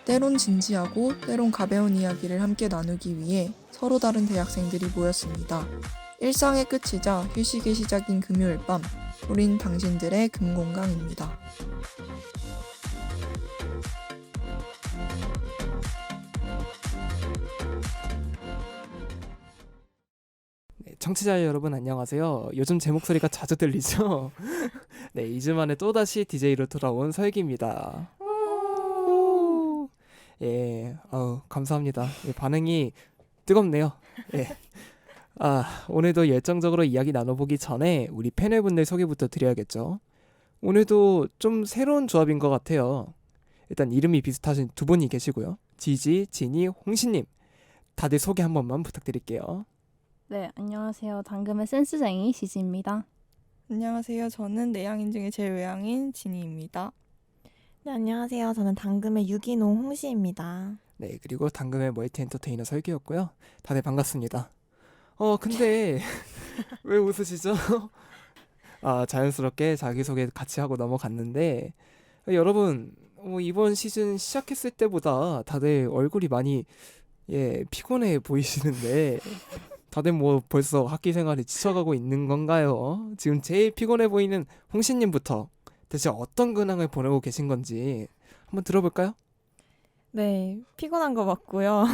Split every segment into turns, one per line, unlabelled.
때론 진지하고 때론 가벼운 이야기를 함께 나누기 위해 서로 다른 대학생들이 모였습니다. 일상의 끝이자 휴식의 시작인 금요일 밤, 우린 당신들의 금공강입니다.
청취자 여러분 안녕하세요. 요즘 제 목소리가 자주 들리죠? 네, 2주 만에 또다시 DJ로 돌아온 설기입니다. 예, 감사합니다. 예, 반응이 뜨겁네요. 예. 오늘도 열정적으로 이야기 나눠보기 전에 우리 패널분들 소개부터 드려야겠죠. 오늘도 좀 새로운 조합인 것 같아요. 일단 이름이 비슷하신 두 분이 계시고요. 지지, 진이, 홍시님. 다들 소개 한 번만 부탁드릴게요.
네, 안녕하세요. 당금의 센스쟁이 지지입니다.
안녕하세요. 저는 내향인 중에 제일 외향인 진이입니다.
네, 안녕하세요. 저는 당금의 유기농 홍시입니다.
네, 그리고 당금의 멀티 엔터테이너 설기였고요. 다들 반갑습니다. 근데 왜 웃으시죠? 자연스럽게 자기소개 같이 하고 넘어갔는데 여러분, 이번 시즌 시작했을 때보다 다들 얼굴이 많이 피곤해 보이시는데 다들 벌써 학기 생활에 지쳐가고 있는 건가요? 지금 제일 피곤해 보이는 홍시님부터 대체 어떤 근황을 보내고 계신 건지 한번 들어볼까요?
네, 피곤한 거 맞고요.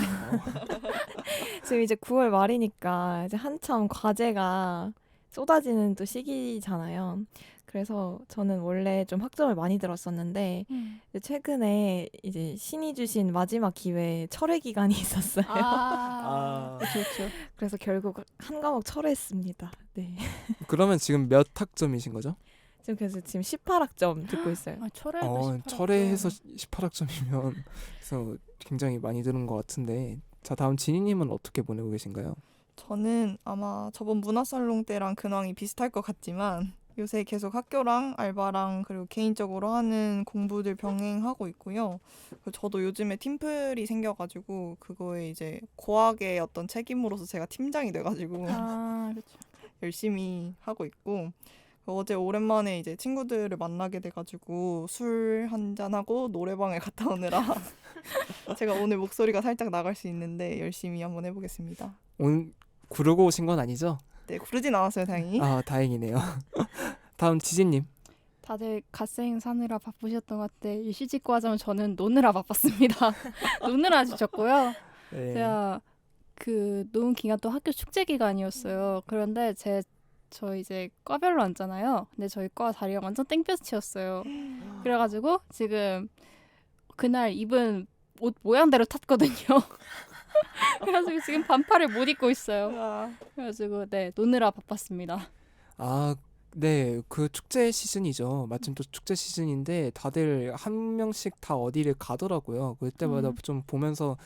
지금 이제 9월 말이니까 이제 한참 과제가 쏟아지는 또 시기잖아요. 그래서 저는 원래 좀 학점을 많이 들었었는데 이제 최근에 이제 신이 주신 마지막 기회에 철회 기간이 있었어요.
그렇죠.
그래서 결국 한 과목 철회했습니다. 네.
그러면 지금 몇 학점이신 거죠?
지금 18학점 듣고 있어요.
철회해서 18학점이면 그래서 굉장히 많이 들은 것 같은데, 자, 다음 진희님은 어떻게 보내고 계신가요?
저는 아마 저번 문화살롱 때랑 근황이 비슷할 것 같지만 요새 계속 학교랑 알바랑 그리고 개인적으로 하는 공부들 병행하고 있고요. 저도 요즘에 팀플이 생겨가지고 그거에 이제 고학의 어떤 책임으로서 제가 팀장이 돼가지고
그렇죠.
열심히 하고 있고, 어제 오랜만에 이제 친구들을 만나게 돼가지고 술 한잔하고 노래방에 갔다 오느라 제가 오늘 목소리가 살짝 나갈 수 있는데 열심히 한번 해보겠습니다.
오늘 구르고 오신 건 아니죠?
네, 구르진 않았어요, 다행히.
다행이네요. 다음 지진님.
다들 갓생 사느라 바쁘셨던 것 같아. 이 시집고 하자면 저는 노느라 바빴습니다. 노느라 지쳤고요.
네.
제가 그 노은 기간 또 학교 축제 기간이었어요. 그런데 저 이제 과별로 앉잖아요. 근데 저희 과 자리가 완전 땡볕이었어요. 그래가지고 지금 그날 입은 옷 모양대로 탔거든요. 그래가지고 지금 반팔을 못 입고 있어요. 그래가지고 노느라 바빴습니다.
네, 그 축제 시즌이죠. 마침 또 축제 시즌인데 다들 한 명씩 다 어디를 가더라고요. 그때마다 좀 보면서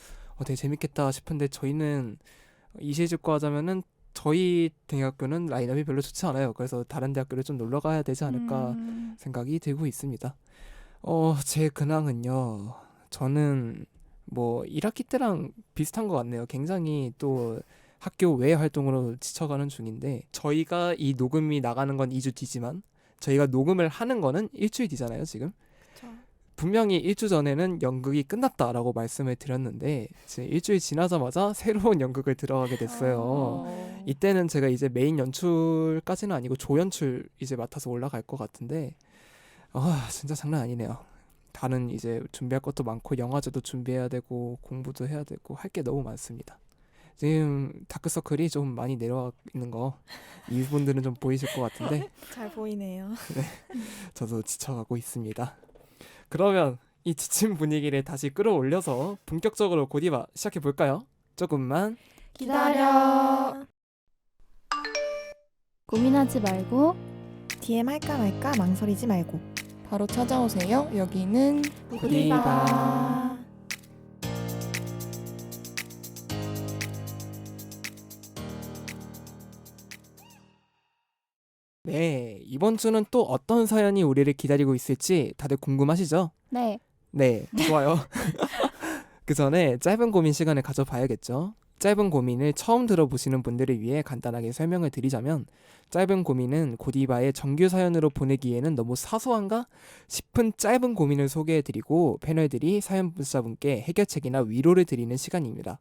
되게 재밌겠다 싶은데, 저희는 이시집과 하자면은 저희 대학교는 라인업이 별로 좋지 않아요. 그래서 다른 대학교를 좀 놀러 가야 되지 않을까 생각이 들고 있습니다. 제 근황은요, 저는 1학기 때랑 비슷한 것 같네요. 굉장히 또 학교 외 활동으로 지쳐가는 중인데, 저희가 이 녹음이 나가는 건 2주 뒤지만 저희가 녹음을 하는 거는 일주일 뒤잖아요, 지금.
그쵸.
분명히 1주 전에는 연극이 끝났다라고 말씀을 드렸는데 지금 일주일 지나자마자 새로운 연극을 들어가게 됐어요. 이때는 제가 이제 메인 연출까지는 아니고 조연출 이제 맡아서 올라갈 것 같은데, 진짜 장난 아니네요. 다른 이제 준비할 것도 많고 영화제도 준비해야 되고 공부도 해야 되고 할 게 너무 많습니다. 지금 다크서클이 좀 많이 내려와 있는 거 이분들은 좀 보이실 것 같은데
잘 보이네요.
저도 지쳐가고 있습니다. 그러면 이 지친 분위기를 다시 끌어올려서 본격적으로 고디바 시작해볼까요? 조금만
기다려. 고민하지 말고
DM 할까 말까 망설이지 말고
바로 찾아오세요. 여기는
고디바. 네, 이번 주는 또 어떤 사연이 우리를 기다리고 있을지 다들 궁금하시죠?
네.
네, 좋아요. 그 전에 짧은 고민 시간을 가져봐야겠죠. 짧은 고민을 처음 들어보시는 분들을 위해 간단하게 설명을 드리자면 짧은 고민은 고디바의 정규 사연으로 보내기에는 너무 사소한가 싶은 짧은 고민을 소개해드리고 패널들이 사연자분께 해결책이나 위로를 드리는 시간입니다.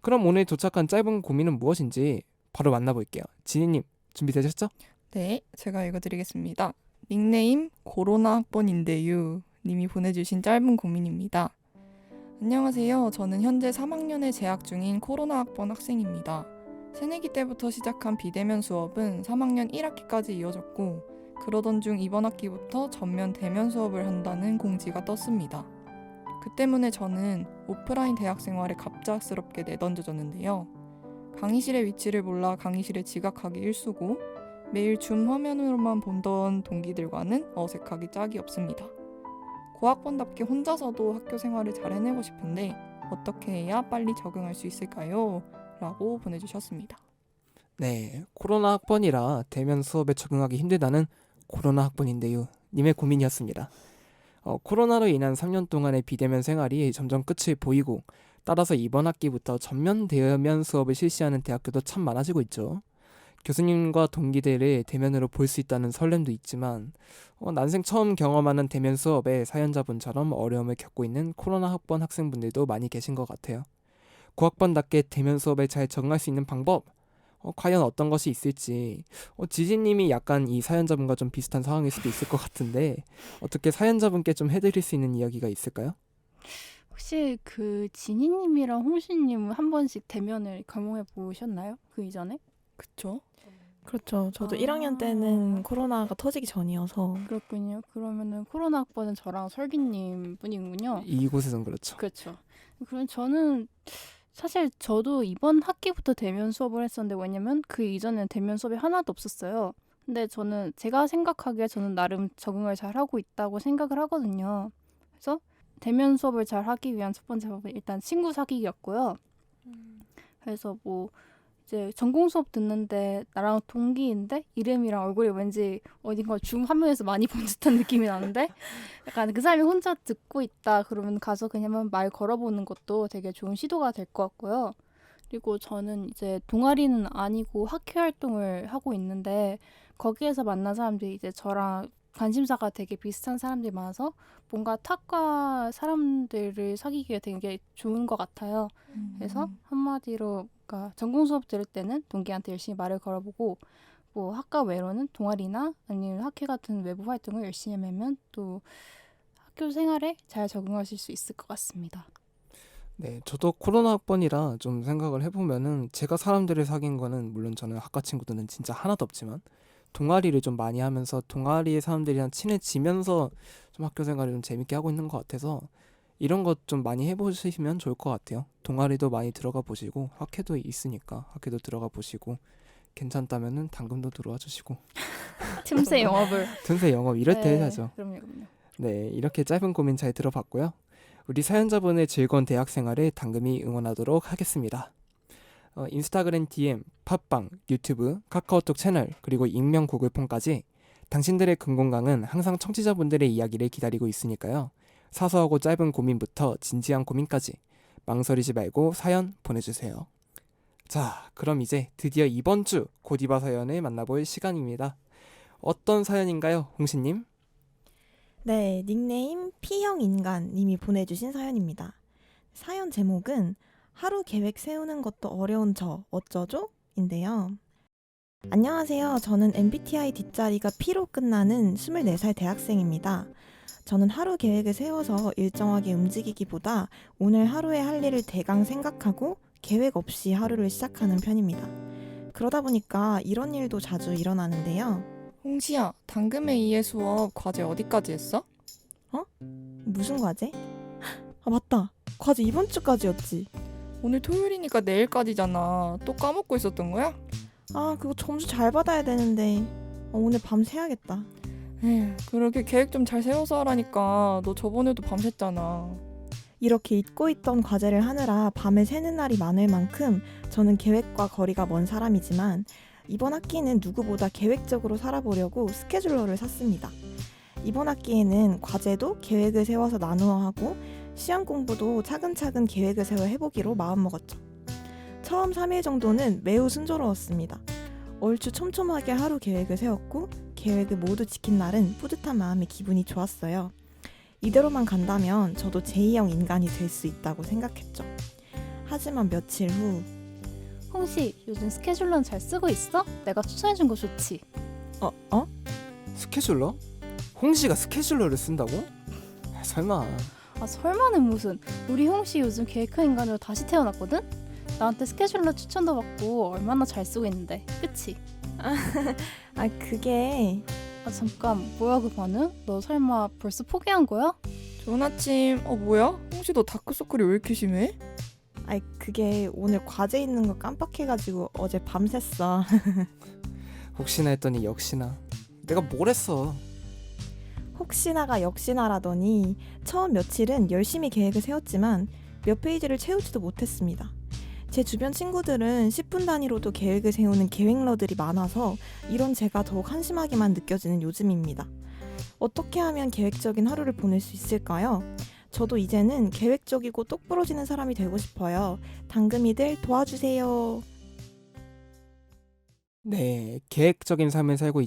그럼 오늘 도착한 짧은 고민은 무엇인지 바로 만나볼게요. 지니님 준비되셨죠?
네, 제가 읽어드리겠습니다. 닉네임 코로나 학번인데요 님이 보내주신 짧은 고민입니다. 안녕하세요. 저는 현재 3학년에 재학 중인 코로나 학번 학생입니다. 새내기 때부터 시작한 비대면 수업은 3학년 1학기까지 이어졌고 그러던 중 이번 학기부터 전면 대면 수업을 한다는 공지가 떴습니다. 그 때문에 저는 오프라인 대학 생활에 갑작스럽게 내던져졌는데요. 강의실의 위치를 몰라 강의실에 지각하기 일쑤고 매일 줌 화면으로만 본던 동기들과는 어색하기 짝이 없습니다. 고학번답게 혼자서도 학교 생활을 잘 해내고 싶은데 어떻게 해야 빨리 적응할 수 있을까요? 라고 보내주셨습니다.
네, 코로나 학번이라 대면 수업에 적응하기 힘들다는 코로나 학번인데요 님의 고민이었습니다. 코로나로 인한 3년 동안의 비대면 생활이 점점 끝을 보이고 따라서 이번 학기부터 전면 대면 수업을 실시하는 대학교도 참 많아지고 있죠. 교수님과 동기들을 대면으로 볼 수 있다는 설렘도 있지만 난생 처음 경험하는 대면 수업에 사연자분처럼 어려움을 겪고 있는 코로나 학번 학생분들도 많이 계신 것 같아요. 고학번답게 대면 수업에 잘 적응할 수 있는 방법 과연 어떤 것이 있을지 지지님이 약간 이 사연자분과 좀 비슷한 상황일 수도 있을 것 같은데 어떻게 사연자분께 좀 해드릴 수 있는 이야기가 있을까요?
혹시 그 지니님이랑 홍시님은 한 번씩 대면을 경험해 보셨나요? 그 이전에?
그쵸?
그렇죠. 저도
아.
1학년 때는 코로나가 터지기 전이어서
그렇군요. 그러면은 코로나 학번은 저랑 설기님 뿐이군요.
이곳에선 그렇죠.
그렇죠. 그럼 저는 사실 저도 이번 학기부터 대면 수업을 했었는데 왜냐면 그 이전에는 대면 수업이 하나도 없었어요. 근데 저는 제가 생각하기에 저는 나름 적응을 잘 하고 있다고 생각을 하거든요. 그래서 대면 수업을 잘 하기 위한 첫 번째 방법은 일단 친구 사귀기였고요. 그래서 뭐 이제 전공 수업 듣는데 나랑 동기인데 이름이랑 얼굴이 왠지 어딘가 줌 화면에서 많이 본 듯한 느낌이 나는데 약간 그 사람이 혼자 듣고 있다 그러면 가서 그냥 말 걸어보는 것도 되게 좋은 시도가 될 것 같고요. 그리고 저는 이제 동아리는 아니고 학회 활동을 하고 있는데 거기에서 만난 사람들이 이제 저랑 관심사가 되게 비슷한 사람들이 많아서 뭔가 탁과 사람들을 사귀기에 되게 좋은 것 같아요. 그래서 한마디로 그러니까 전공 수업 들을 때는 동기한테 열심히 말을 걸어보고 뭐 학과 외로는 동아리나 아니면 학회 같은 외부 활동을 열심히 하면 또 학교 생활에 잘 적응하실 수 있을 것 같습니다.
네, 저도 코로나 학번이라 좀 생각을 해보면은 제가 사람들을 사귄 거는 물론 저는 학과 친구들은 진짜 하나도 없지만 동아리를 좀 많이 하면서 동아리의 사람들이랑 친해지면서 좀 학교 생활을 좀 재밌게 하고 있는 것 같아서 이런 것 좀 많이 해보시면 좋을 것 같아요. 동아리도 많이 들어가 보시고 학회도 있으니까 학회도 들어가 보시고 괜찮다면은 당근도 들어와 주시고
틈새 영업을
틈새 영업 이럴 때
네,
해야죠.
그럼요.
네, 이렇게 짧은 고민 잘 들어봤고요. 우리 사연자분의 즐거운 대학 생활을 당금이 응원하도록 하겠습니다. 인스타그램 DM, 팟빵, 유튜브, 카카오톡 채널, 그리고 익명 구글 폼까지 당신들의 금공강은 항상 청취자분들의 이야기를 기다리고 있으니까요. 사소하고 짧은 고민부터 진지한 고민까지 망설이지 말고 사연 보내주세요. 자, 그럼 이제 드디어 이번 주 고디바 사연을 만나볼 시간입니다. 어떤 사연인가요, 홍시님?
네, 닉네임 P형인간 님이 보내주신 사연입니다. 사연 제목은 하루 계획 세우는 것도 어려운 저 어쩌죠? 인데요. 안녕하세요. 저는 MBTI 뒷자리가 P로 끝나는 24살 대학생입니다. 저는 하루 계획을 세워서 일정하게 움직이기보다 오늘 하루에 할 일을 대강 생각하고 계획 없이 하루를 시작하는 편입니다. 그러다 보니까 이런 일도 자주 일어나는데요.
홍시야, 당금의 이해 수업 과제 어디까지 했어?
무슨 과제? 아, 맞다. 과제 이번 주까지였지.
오늘 토요일이니까 내일까지잖아. 또 까먹고 있었던 거야?
아, 그거 점수 잘 받아야 되는데 오늘 밤 새야겠다.
에휴, 그렇게 계획 좀 잘 세워서 하라니까. 너 저번에도 밤샜잖아.
이렇게 잊고 있던 과제를 하느라 밤을 새는 날이 많을 만큼 저는 계획과 거리가 먼 사람이지만 이번 학기는 누구보다 계획적으로 살아보려고 스케줄러를 샀습니다. 이번 학기에는 과제도 계획을 세워서 나누어 하고 시험 공부도 차근차근 계획을 세워 해보기로 마음먹었죠. 처음 3일 정도는 매우 순조로웠습니다. 얼추 촘촘하게 하루 계획을 세웠고 계획을 모두 지킨 날은 뿌듯한 마음에 기분이 좋았어요. 이대로만 간다면 저도 제2형 인간이 될 수 있다고 생각했죠. 하지만 며칠 후
홍시, 요즘 스케줄러는 잘 쓰고 있어? 내가 추천해준 거 좋지?
스케줄러? 홍씨가 스케줄러를 쓴다고? 설마.
아, 설마는 무슨. 우리 홍시 요즘 계획형 인간으로 다시 태어났거든? 나한테 스케줄러 추천도 받고 얼마나 잘 쓰고 있는데, 그치?
그게
아, 잠깐, 뭐야 그 반응? 너 설마 벌써 포기한 거야?
좋은 아침. 뭐야? 홍시 너 다크서클이 왜 이렇게 심해?
그게 오늘 과제 있는 거 깜빡해가지고 어제 밤샜어.
혹시나 했더니 역시나. 내가 뭘 했어.
혹시나가 역시나라더니 처음 며칠은 열심히 계획을 세웠지만 몇 페이지를 채우지도 못했습니다. 제 주변 친구들은 10분 단위로도 계획을 세우는 계획러들이 많아서 이런 제가 더욱 한심하게만 느껴지는 요즘입니다. 어떻게 하면 계획적인 하루를 보낼 수 있을까요? 저도 이제는 계획적이고 똑부러지는 사람이 되고 싶어요. 당금이들 도와주세요.
네, 계획적인 삶을 살고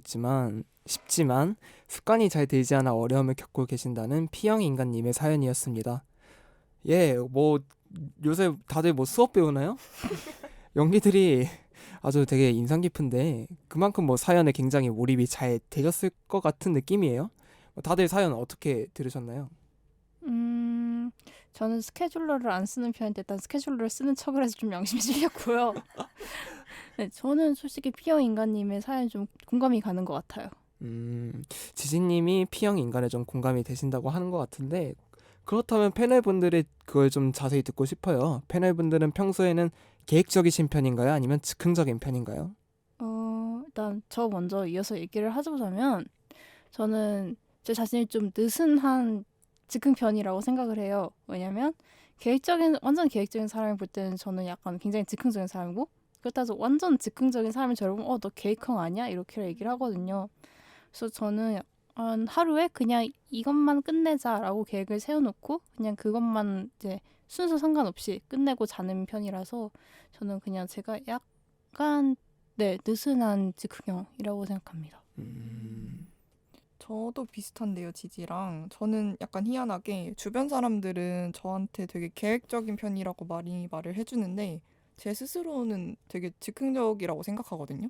싶지만 습관이 잘 되지 않아 어려움을 겪고 계신다는 P형 인간님의 사연이었습니다. 예, 뭐 요새 다들 뭐 수업 배우나요? 연기들이 아주 되게 인상 깊은데 그만큼 뭐 사연에 굉장히 몰입이 잘 되셨을 것 같은 느낌이에요. 다들 사연 어떻게 들으셨나요?
저는 스케줄러를 안 쓰는 편인데 일단 스케줄러를 쓰는 척을 해서 좀 양심이 찔렸고요. 네, 저는 솔직히 P형 인간님의 사연 좀 공감이 가는 것 같아요.
지진님이 P형 인간에 좀 공감이 되신다고 하는 것 같은데 그렇다면 패널분들이 그걸 좀 자세히 듣고 싶어요. 패널분들은 평소에는 계획적이신 편인가요? 아니면 즉흥적인 편인가요?
일단 저 먼저 이어서 얘기를 하자면 저는 제 자신이 좀 느슨한 즉흥 편이라고 생각을 해요. 왜냐면 완전 계획적인 사람을 볼 때는 저는 약간 굉장히 즉흥적인 사람이고 그렇다고 해서 완전 즉흥적인 사람이 저를 보면 너 계획형 아니야? 이렇게 얘기를 하거든요. 그래서 저는 하루에 그냥 이것만 끝내자라고 계획을 세워놓고 그냥 그것만 이제 순서 상관없이 끝내고 자는 편이라서 저는 그냥 제가 약간 느슨한 즉흥형이라고 생각합니다.
저도 비슷한데요, 지지랑. 저는 약간 희한하게 주변 사람들은 저한테 되게 계획적인 편이라고 말을 해주는데 제 스스로는 되게 즉흥적이라고 생각하거든요.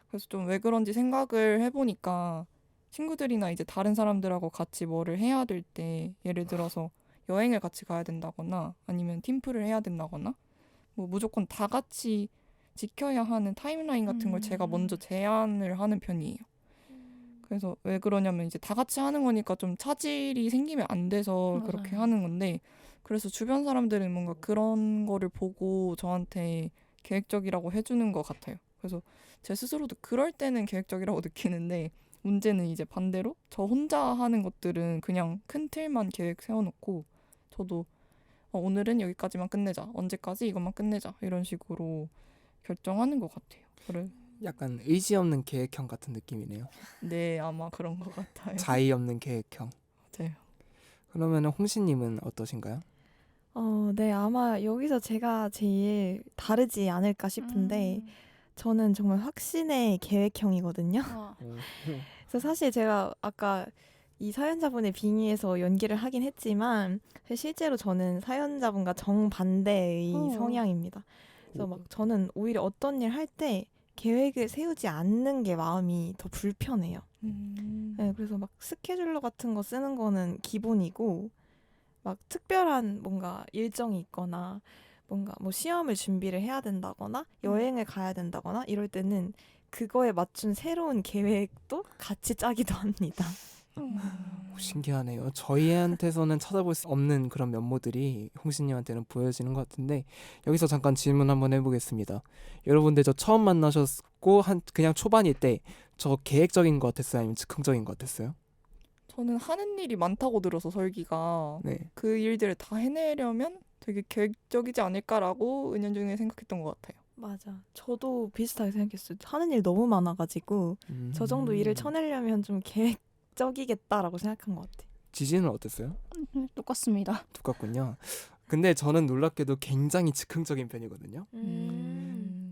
그래서 좀 왜 그런지 생각을 해보니까 친구들이나 이제 다른 사람들하고 같이 뭐를 해야 될 때 예를 들어서 여행을 같이 가야 된다거나 아니면 팀플을 해야 된다거나 뭐 무조건 다 같이 지켜야 하는 타임라인 같은 걸 제가 먼저 제안을 하는 편이에요. 그래서 왜 그러냐면 이제 다 같이 하는 거니까 좀 차질이 생기면 안 돼서 그렇게
맞아요.
하는 건데 그래서 주변 사람들은 뭔가 그런 거를 보고 저한테 계획적이라고 해주는 것 같아요. 그래서 제 스스로도 그럴 때는 계획적이라고 느끼는데 문제는 이제 반대로 저 혼자 하는 것들은 그냥 큰 틀만 계획 세워놓고 저도 오늘은 여기까지만 끝내자, 언제까지 이것만 끝내자 이런 식으로 결정하는 것 같아요. 그래.
약간 의지 없는 계획형 같은 느낌이네요.
네, 아마 그런 것 같아요.
자의 없는 계획형.
맞아요.
그러면 홍시님은 어떠신가요?
네, 아마 여기서 제가 제일 다르지 않을까 싶은데 저는 정말 확신의 계획형이거든요. 그래서 사실 제가 아까 이 사연자분의 빙의에서 연기를 하긴 했지만 실제로 저는 사연자분과 정반대의 성향입니다. 그래서 막 저는 오히려 어떤 일 할 때 계획을 세우지 않는 게 마음이 더 불편해요. 네, 그래서 막 스케줄러 같은 거 쓰는 거는 기본이고 막 특별한 뭔가 일정이 있거나 뭔가 뭐 시험을 준비를 해야 된다거나 여행을 가야 된다거나 이럴 때는 그거에 맞춘 새로운 계획도 같이 짜기도 합니다.
신기하네요. 저희한테서는 찾아볼 수 없는 그런 면모들이 홍신님한테는 보여지는 것 같은데 여기서 잠깐 질문 한번 해보겠습니다. 여러분들 저 처음 만나셨고 그냥 초반일 때 저 계획적인 것 같았어요? 아니면 즉흥적인 것 같았어요?
저는 하는 일이 많다고 들어서 설기가
네.
그 일들을 다 해내려면 되게 계획적이지 않을까라고 은연중에 생각했던 것 같아요.
맞아. 저도 비슷하게 생각했어요. 하는 일 너무 많아가지고 저 정도 일을 쳐내려면 좀 계획적이겠다라고 생각한 것 같아요.
지진은 어땠어요?
똑같습니다.
똑같군요. 근데 저는 놀랍게도 굉장히 즉흥적인 편이거든요.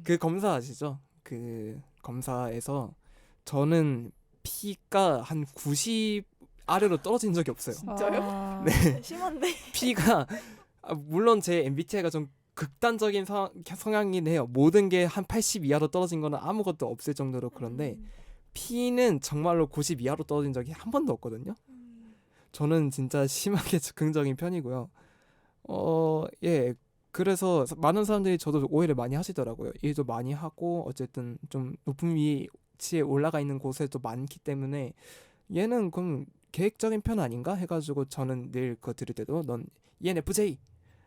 그 검사 아시죠? 그 검사에서 저는 피가 한 90 아래로 떨어진 적이 없어요.
진짜요?
아,
네.
심한데.
피가 물론 제 MBTI가 좀 극단적인 성향이긴 해요. 모든 게 한 80 이하로 떨어진 거는 아무것도 없을 정도로 그런데 피는 정말로 90 이하로 떨어진 적이 한 번도 없거든요. 저는 진짜 심하게 즉흥적인 편이고요. 예. 그래서 많은 사람들이 저도 오해를 많이 하시더라고요. 일도 많이 하고 어쨌든 좀 높은 위치에 올라가 있는 곳에도 많기 때문에 얘는 그럼 계획적인 편 아닌가 해가지고 저는 늘 그거 들을 때도 넌 ENFJ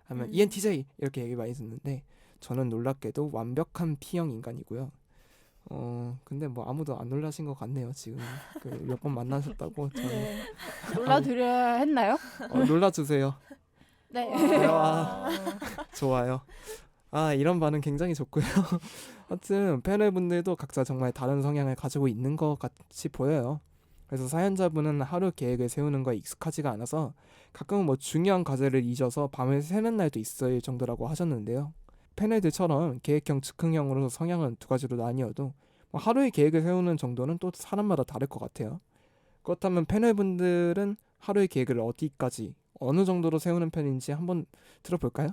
하면 ENTJ 이렇게 얘기 많이 듣는데 저는 놀랍게도 완벽한 P형 인간이고요. 근데 뭐 아무도 안 놀라신 것 같네요. 지금 몇 번 만나셨다고 저는
네. 놀라드려야 했나요?
놀라주세요.
네.
와, 좋아요. 이런 반응 굉장히 좋고요. 하여튼 패널분들도 각자 정말 다른 성향을 가지고 있는 것 같이 보여요. 그래서 사연자분은 하루 계획을 세우는 거에 익숙하지가 않아서 가끔은 뭐 중요한 과제를 잊어서 밤을 새는 날도 있을 정도라고 하셨는데요. 패널들처럼 계획형, 즉흥형으로 성향은 두 가지로 나뉘어도 뭐 하루의 계획을 세우는 정도는 또 사람마다 다를 것 같아요. 그렇다면 패널분들은 하루의 계획을 어디까지, 어느 정도로 세우는 편인지 한번 들어볼까요?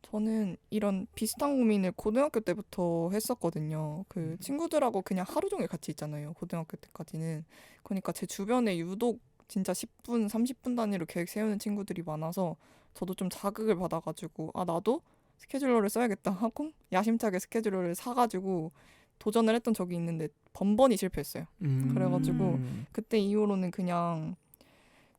저는 이런 비슷한 고민을 고등학교 때부터 했었거든요. 그
음.
친구들하고 그냥 하루 종일 같이 있잖아요. 고등학교 때까지는. 그러니까 제 주변에 유독 진짜 10분, 30분 단위로 계획 세우는 친구들이 많아서 저도 좀 자극을 받아가지고 나도 스케줄러를 써야겠다 하고 야심차게 스케줄러를 사가지고 도전을 했던 적이 있는데 번번이 실패했어요. 그래가지고 그때 이후로는 그냥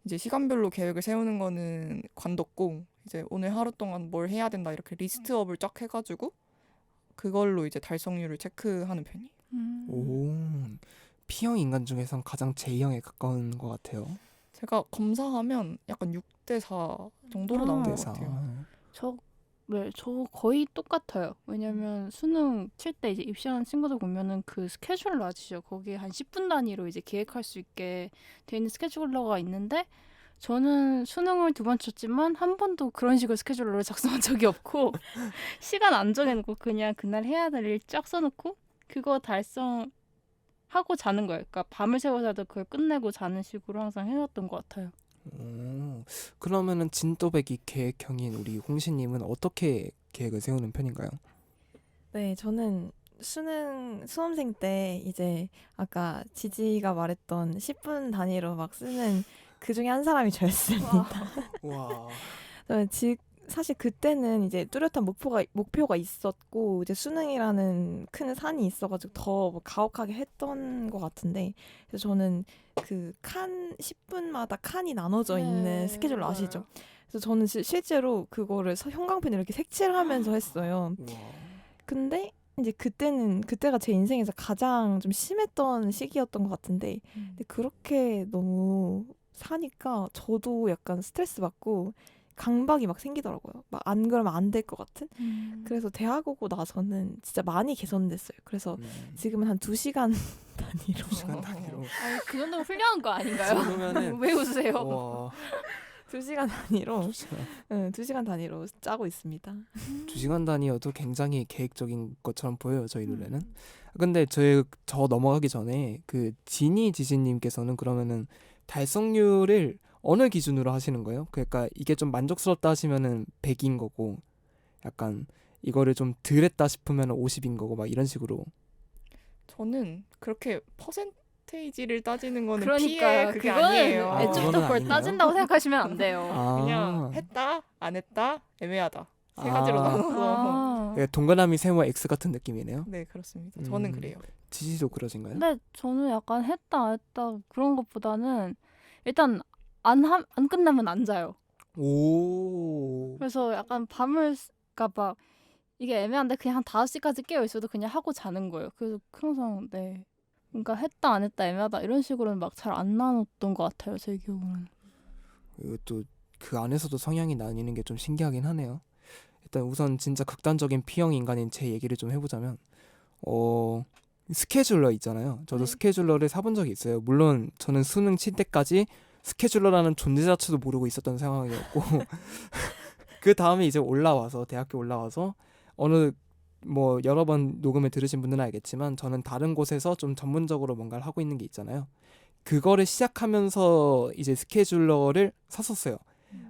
이제 시간별로 계획을 세우는 거는 관뒀고 이제 오늘 하루 동안 뭘 해야 된다 이렇게 리스트업을 쫙 해가지고 그걸로 이제 달성률을 체크하는 편이에요.
오, P형 인간 중에선 가장 J형에 가까운 것 같아요.
제가 검사하면 약간 6대4 정도로 나온 것
대사.
같아요.
저 거의 똑같아요. 왜냐면 수능 칠 때 이제 입시하는 친구들 보면은 그 스케줄러 아시죠? 거기에 한 10분 단위로 이제 계획할 수 있게 돼 있는 스케줄러가 있는데 저는 수능을 2번 쳤지만 한 번도 그런 식으로 스케줄러를 작성한 적이 없고 시간 안 정해놓고 그냥 그날 해야 될 일 쫙 써놓고 그거 달성하고 자는 거예요. 그러니까 밤을 새워서라도 그걸 끝내고 자는 식으로 항상 해왔던 것 같아요.
그러면은 진또배기 계획형인 우리 홍시님은 어떻게 계획을 세우는 편인가요?
네, 저는 수험생 때 이제 아까 지지가 말했던 10분 단위로 막 쓰는 그 중에 한 사람이 저였습니다.
와.
사실 그때는 이제 뚜렷한 목표가 있었고 이제 수능이라는 큰 산이 있어가지고 더 가혹하게 했던 것 같은데 그래서 저는 그 10분마다 칸이 나눠져 있는 스케줄 아시죠? 그래서 저는 실제로 그거를 형광펜으로 이렇게 색칠을 하면서 했어요.
와.
근데 이제 그때가 제 인생에서 가장 좀 심했던 시기였던 것 같은데 근데 그렇게 너무 사니까 저도 약간 스트레스 받고 강박이 막 생기더라고요. 막 안 그러면 안 될 것 같은. 그래서 대학 오고 나서는 진짜 많이 개선됐어요. 그래서 지금은 한 2시간 단위로.
2시간 단위로.
아니, 그 정도면 훌륭한 거 아닌가요?
그러면은
왜 웃으세요?
와.
2시간 단위로. 응, 2시간 단위로 짜고 있습니다.
2시간 단위여도 굉장히 계획적인 것처럼 보여요, 저희 눈에는. 근데 저 넘어가기 전에 그 지니지진님께서는 그러면은 달성률을 어느 기준으로 하시는 거예요? 그러니까 이게 좀 만족스럽다 하시면은 100인 거고 약간 이거를 좀 덜 했다 싶으면 50인 거고 막 이런 식으로.
저는 그렇게 퍼센테이지를 따지는 거는
그러니까요.
그게 아니에요.
그거는
애초부터 그걸
아니네요.
따진다고 생각하시면 안 돼요.
그냥 했다 안 했다 애매하다 세 가지로 나눠서
예, 동그라미 세모 X 같은 느낌이네요.
네 그렇습니다. 저는 그래요.
지지도 그러신가요?
근데 저는 약간 했다 안 했다 그런 것보다는 일단 안 끝나면 안 자요.
오.
그래서 약간 그러니까 막 이게 애매한데 그냥 한 5시까지 깨어 있어도 그냥 하고 자는 거예요. 그래서 항상 그러니까 했다 안 했다 애매하다 이런 식으로는 막 잘 안 나눴던 것 같아요. 제 기억으로는.
이것도 그 안에서도 성향이 나뉘는 게 좀 신기하긴 하네요. 일단 우선 진짜 극단적인 P형 인간인 제 얘기를 좀 해보자면 스케줄러 있잖아요. 저도
네.
스케줄러를 사본 적이 있어요. 물론 저는 수능 칠 때까지 스케줄러라는 존재 자체도 모르고 있었던 상황이었고 그 다음에 이제 대학교 올라와서 어느 뭐 여러 번 녹음을 들으신 분들은 알겠지만 저는 다른 곳에서 좀 전문적으로 뭔가를 하고 있는 게 있잖아요. 그거를 시작하면서 이제 스케줄러를 샀었어요.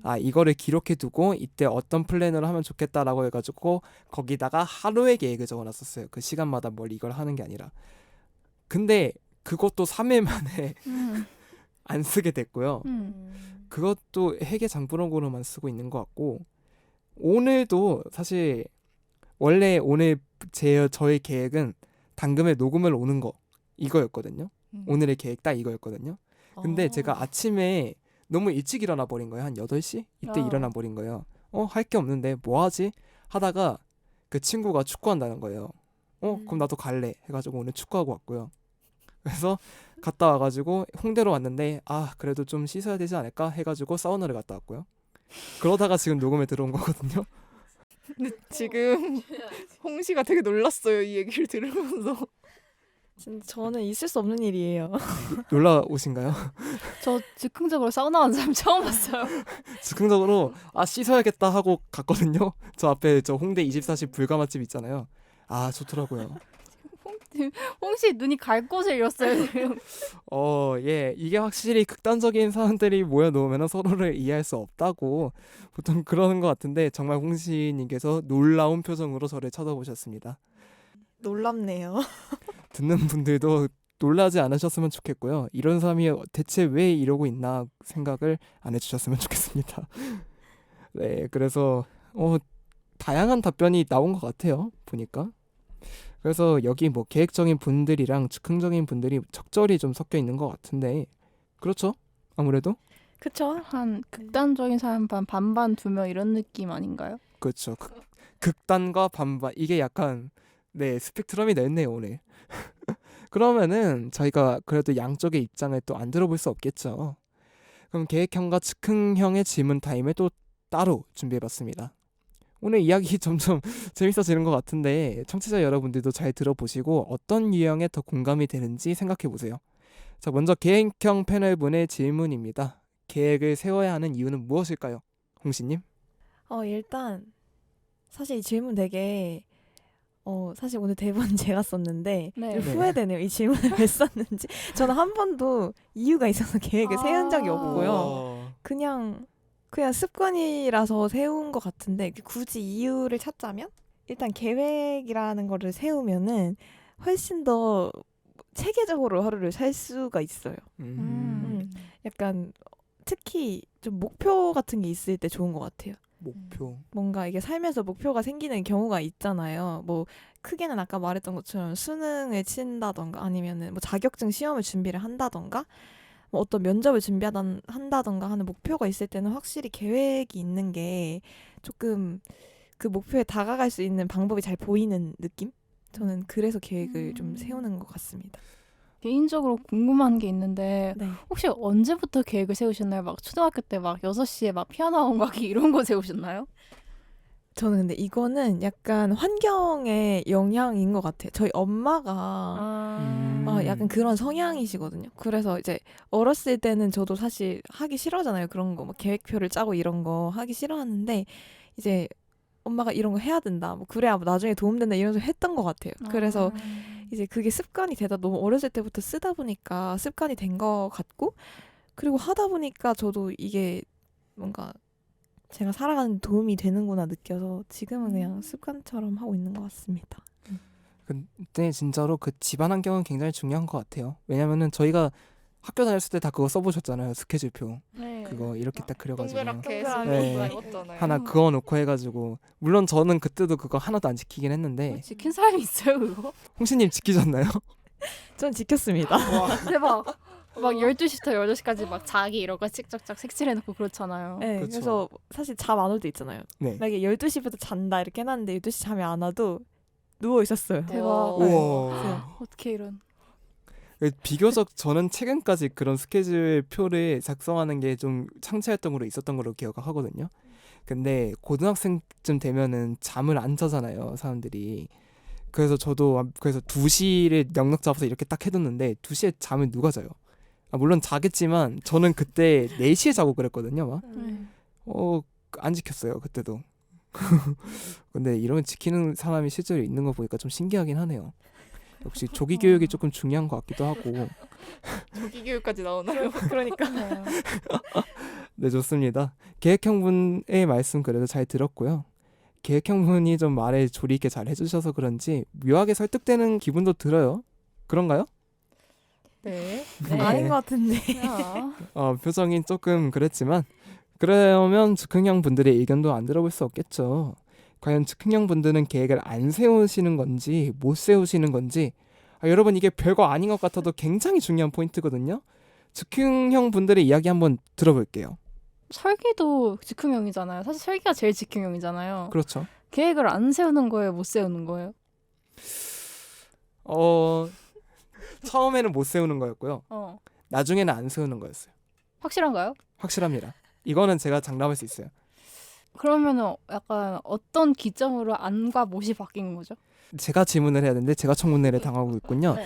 아, 이거를 기록해 두고 이때 어떤 플랜으로 하면 좋겠다라고 해가지고 거기다가 하루의 계획을 적어놨었어요. 그 시간마다 뭘 이걸 하는 게 아니라. 근데 그것도 3일 만에 안 쓰게 됐고요. 그것도 회계 장부록으로만 쓰고 있는 것 같고, 오늘도 사실 원래 오늘 저의 계획은 당금에 녹음을 오는 거 이거였거든요. 오늘의 계획 딱 이거였거든요. 근데 제가 아침에 너무 일찍 일어나 버린 거예요. 한 8시? 이때 일어나 버린 거예요. 할 게 없는데 뭐 하지? 하다가 그 친구가 축구한다는 거예요. 그럼 나도 갈래 해가지고 오늘 축구하고 왔고요. 그래서 갔다 와가지고 홍대로 왔는데 아, 그래도 좀 씻어야 되지 않을까 해가지고 사우나를 갔다 왔고요. 그러다가 지금 녹음에 들어온 거거든요.
근데 지금 홍시가 되게 놀랐어요. 이 얘기를 들으면서.
진짜 저는 있을 수 없는 일이에요.
놀라우신가요?
저 즉흥적으로 사우나 간 사람 처음 봤어요.
즉흥적으로 아, 씻어야겠다 하고 갔거든요. 저 앞에 저 홍대 24시 불가 맛집 있잖아요. 아, 좋더라고요.
홍시 눈이 갈 곳을 잃었어요 지금.
예, 이게 확실히 극단적인 사람들이 모여놓으면 서로를 이해할 수 없다고 보통 그러는 것 같은데, 정말 홍시님께서 놀라운 표정으로 저를 쳐다보셨습니다.
놀랍네요.
듣는 분들도 놀라지 않으셨으면 좋겠고요. 이런 사람이 대체 왜 이러고 있나 생각을 안 해주셨으면 좋겠습니다. 네, 그래서 다양한 답변이 나온 것 같아요. 보니까. 그래서 여기 뭐 계획적인 분들이랑 즉흥적인 분들이 적절히 좀 섞여 있는 것 같은데, 그렇죠? 아무래도
그쵸?
한 극단적인 사람 반반 2명 이런 느낌 아닌가요?
그렇죠. 극단과 반반, 이게 약간 네, 스펙트럼이 넓네요 오늘. 그러면은 저희가 그래도 양쪽의 입장을 또 안 들어볼 수 없겠죠. 그럼 계획형과 즉흥형의 질문 타임을 또 따로 준비해봤습니다. 오늘 이야기 점점 재밌어지는 것 같은데 청취자 여러분들도 잘 들어보시고 어떤 유형에 더 공감이 되는지 생각해보세요. 자, 먼저 계획형 패널분의 질문입니다. 계획을 세워야 하는 이유는 무엇일까요? 홍시님?
일단 사실 이 질문 되게 사실 오늘 대본 제가 썼는데
네.
좀 후회되네요. 이 질문을 왜 썼는지. 저는 한 번도 이유가 있어서 계획을 세운 적이 없고요. 그냥 습관이라서 세운 것 같은데 굳이 이유를 찾자면 일단 계획이라는 거를 세우면은 훨씬 더 체계적으로 하루를 살 수가 있어요. 약간 특히 좀 목표 같은 게 있을 때 좋은 것 같아요.
목표.
뭔가 이게 살면서 목표가 생기는 경우가 있잖아요. 뭐 크게는 아까 말했던 것처럼 수능을 친다던가 아니면은 뭐 자격증 시험을 준비를 한다던가 뭐 어떤 면접을 한다던가 하는 목표가 있을 때는 확실히 계획이 있는 게 조금 그 목표에 다가갈 수 있는 방법이 잘 보이는 느낌? 저는 그래서 계획을 좀 세우는 것 같습니다.
개인적으로 궁금한 게 있는데
네.
혹시 언제부터 계획을 세우셨나요? 막 초등학교 때 막 6시에 막 피아노 학원 가기 이런 거 세우셨나요?
저는 근데 이거는 약간 환경의 영향인 것 같아요. 저희 엄마가 약간 그런 성향이시거든요. 그래서 이제 어렸을 때는 저도 사실 하기 싫어하잖아요. 그런 거, 막 계획표를 짜고 이런 거 하기 싫어하는데 이제 엄마가 이런 거 해야 된다. 뭐 그래야 나중에 도움된다 이러면서 했던 것 같아요. 그래서 이제 그게 습관이 되다 너무 어렸을 때부터 쓰다 보니까 습관이 된 것 같고, 그리고 하다 보니까 저도 이게 뭔가 제가 살아가는 데 도움이 되는구나 느껴서 지금은 그냥 습관처럼 하고 있는 것 같습니다.
근데 진짜로 그 집안 환경은 굉장히 중요한 것 같아요. 왜냐면은 저희가 학교 다녔을 때 다 그거 써보셨잖아요. 스케줄표.
네.
그거 이렇게 딱 그려가지고
동그랗게
네.
썼잖아요.
하나 그어놓고 해가지고, 물론 저는 그때도 그거 하나도 안 지키긴 했는데
지킨 사람이 있어요 그거?
홍시님 지키셨나요?
전 지켰습니다.
대박. 막 12시부터 8시까지 막 자기 이런 거 씩짝짝 색칠해놓고 그렇잖아요.
네,
그쵸.
그래서 사실 잠 안 올 때 있잖아요.
네.
만약에 12시부터 잔다 이렇게 해놨는데 12시 잠이 안 와도 누워 있었어요.
대박.
네.
우와.
어떻게 이런.
비교적 저는 최근까지 그런 스케줄표를 작성하는 게 좀 창체 활동으로 있었던 걸로 기억하거든요. 근데 고등학생쯤 되면은 잠을 안 자잖아요, 사람들이. 그래서 저도 2시를 넉넉 잡아서 이렇게 딱 해뒀는데 2시에 잠을 누가 자요? 물론 자겠지만 저는 그때 4시에 자고 그랬거든요. 막. 안 지켰어요, 그때도. 근데 이런 지키는 사람이 실제로 있는 거 보니까 좀 신기하긴 하네요. 역시 조기 교육이 조금 중요한 것 같기도 하고.
조기 교육까지 나오나요?
그러니까.
네, 좋습니다. 계획형분의 말씀 그래도 잘 들었고요. 계획형분이 좀 말을 조리 있게 잘 해주셔서 그런지 묘하게 설득되는 기분도 들어요. 그런가요?
네.
네.
아닌 것 같은데.
표정이 조금 그랬지만 그러면 즉흥형 분들의 의견도 안 들어볼 수 없겠죠. 과연 즉흥형 분들은 계획을 안 세우시는 건지 못 세우시는 건지 여러분 이게 별거 아닌 것 같아도 굉장히 중요한 포인트거든요. 즉흥형 분들의 이야기 한번 들어볼게요.
설계도 즉흥형이잖아요. 사실 설계가 제일 즉흥형이잖아요.
그렇죠.
계획을 안 세우는 거예요, 못 세우는 거예요?
처음에는 못 세우는 거였고요. 나중에는 안 세우는 거였어요.
확실한가요?
확실합니다. 이거는 제가 장담할 수 있어요.
그러면은 약간 어떤 기점으로 안과 못이 바뀐 거죠?
제가 질문을 해야 되는데 제가 청문회를 당하고 있군요.
네.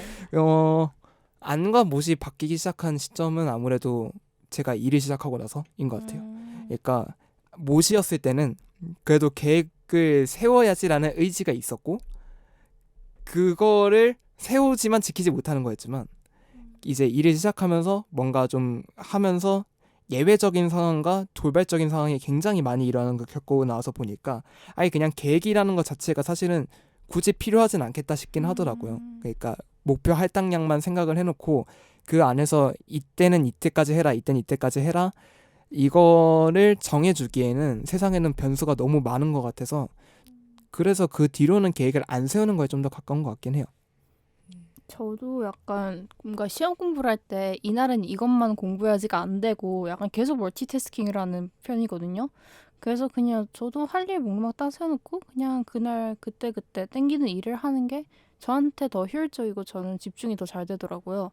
안과 못이 바뀌기 시작한 시점은 아무래도 제가 일을 시작하고 나서인 것 같아요. 그러니까 못이었을 때는 그래도 계획을 세워야지라는 의지가 있었고 그거를 세우지만 지키지 못하는 거였지만 이제 일을 시작하면서 뭔가 좀 하면서 예외적인 상황과 돌발적인 상황이 굉장히 많이 일어나는 걸 겪고 나와서 보니까 아예 그냥 계획이라는 것 자체가 사실은 굳이 필요하진 않겠다 싶긴 하더라고요. 그러니까 목표 할당량만 생각을 해놓고 그 안에서 이때는 이때까지 해라, 이때는 이때까지 해라 이거를 정해주기에는 세상에는 변수가 너무 많은 것 같아서 그래서 그 뒤로는 계획을 안 세우는 거에 좀 더 가까운 것 같긴 해요.
저도 약간 뭔가 시험 공부를 할 때 이날은 이것만 공부해야지가 안 되고 약간 계속 멀티태스킹을 하는 편이거든요. 그래서 그냥 저도 할 일 목록 딱 세워놓고 그냥 그날 그때그때 땡기는 일을 하는 게 저한테 더 효율적이고 저는 집중이 더 잘 되더라고요.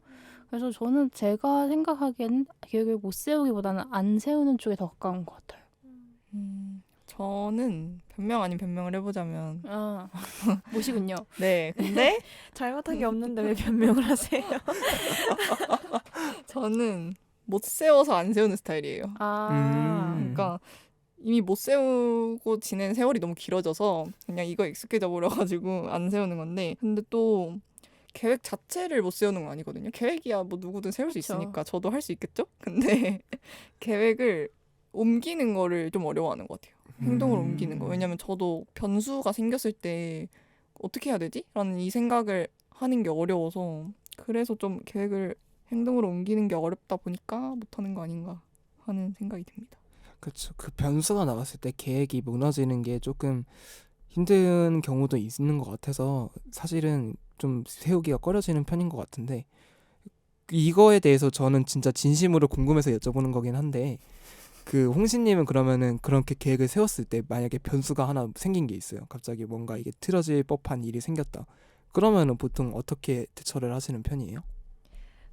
그래서 저는 제가 생각하기에는 계획을 못 세우기보다는 안 세우는 쪽에 더 가까운 것 같아요.
저는 변명 아닌 변명을 해보자면
못이군요.
네, 근데
잘못한 게 없는데 왜 변명을 하세요?
저는 못 세워서 안 세우는 스타일이에요. 그러니까 이미 못 세우고 지낸 세월이 너무 길어져서 그냥 이거 익숙해져 버려가지고 안 세우는 건데 근데 또 계획 자체를 못 세우는 건 아니거든요. 계획이야 뭐 누구든 세울 수
그쵸.
있으니까 저도 할 수 있겠죠? 근데 계획을 옮기는 거를 좀 어려워하는 것 같아요. 행동을 옮기는 거. 왜냐면 저도 변수가 생겼을 때 어떻게 해야 되지? 라는 이 생각을 하는 게 어려워서 그래서 좀 계획을 행동으로 옮기는 게 어렵다 보니까 못하는 거 아닌가 하는 생각이 듭니다.
그렇죠. 그 변수가 나왔을 때 계획이 무너지는 게 조금 힘든 경우도 있는 것 같아서 사실은 좀 세우기가 꺼려지는 편인 것 같은데 이거에 대해서 저는 진짜 진심으로 궁금해서 여쭤보는 거긴 한데 그 홍신님은 그러면은 그렇게 계획을 세웠을 때 만약에 변수가 하나 생긴 게 있어요. 갑자기 뭔가 이게 틀어질 법한 일이 생겼다. 그러면은 보통 어떻게 대처를 하시는 편이에요?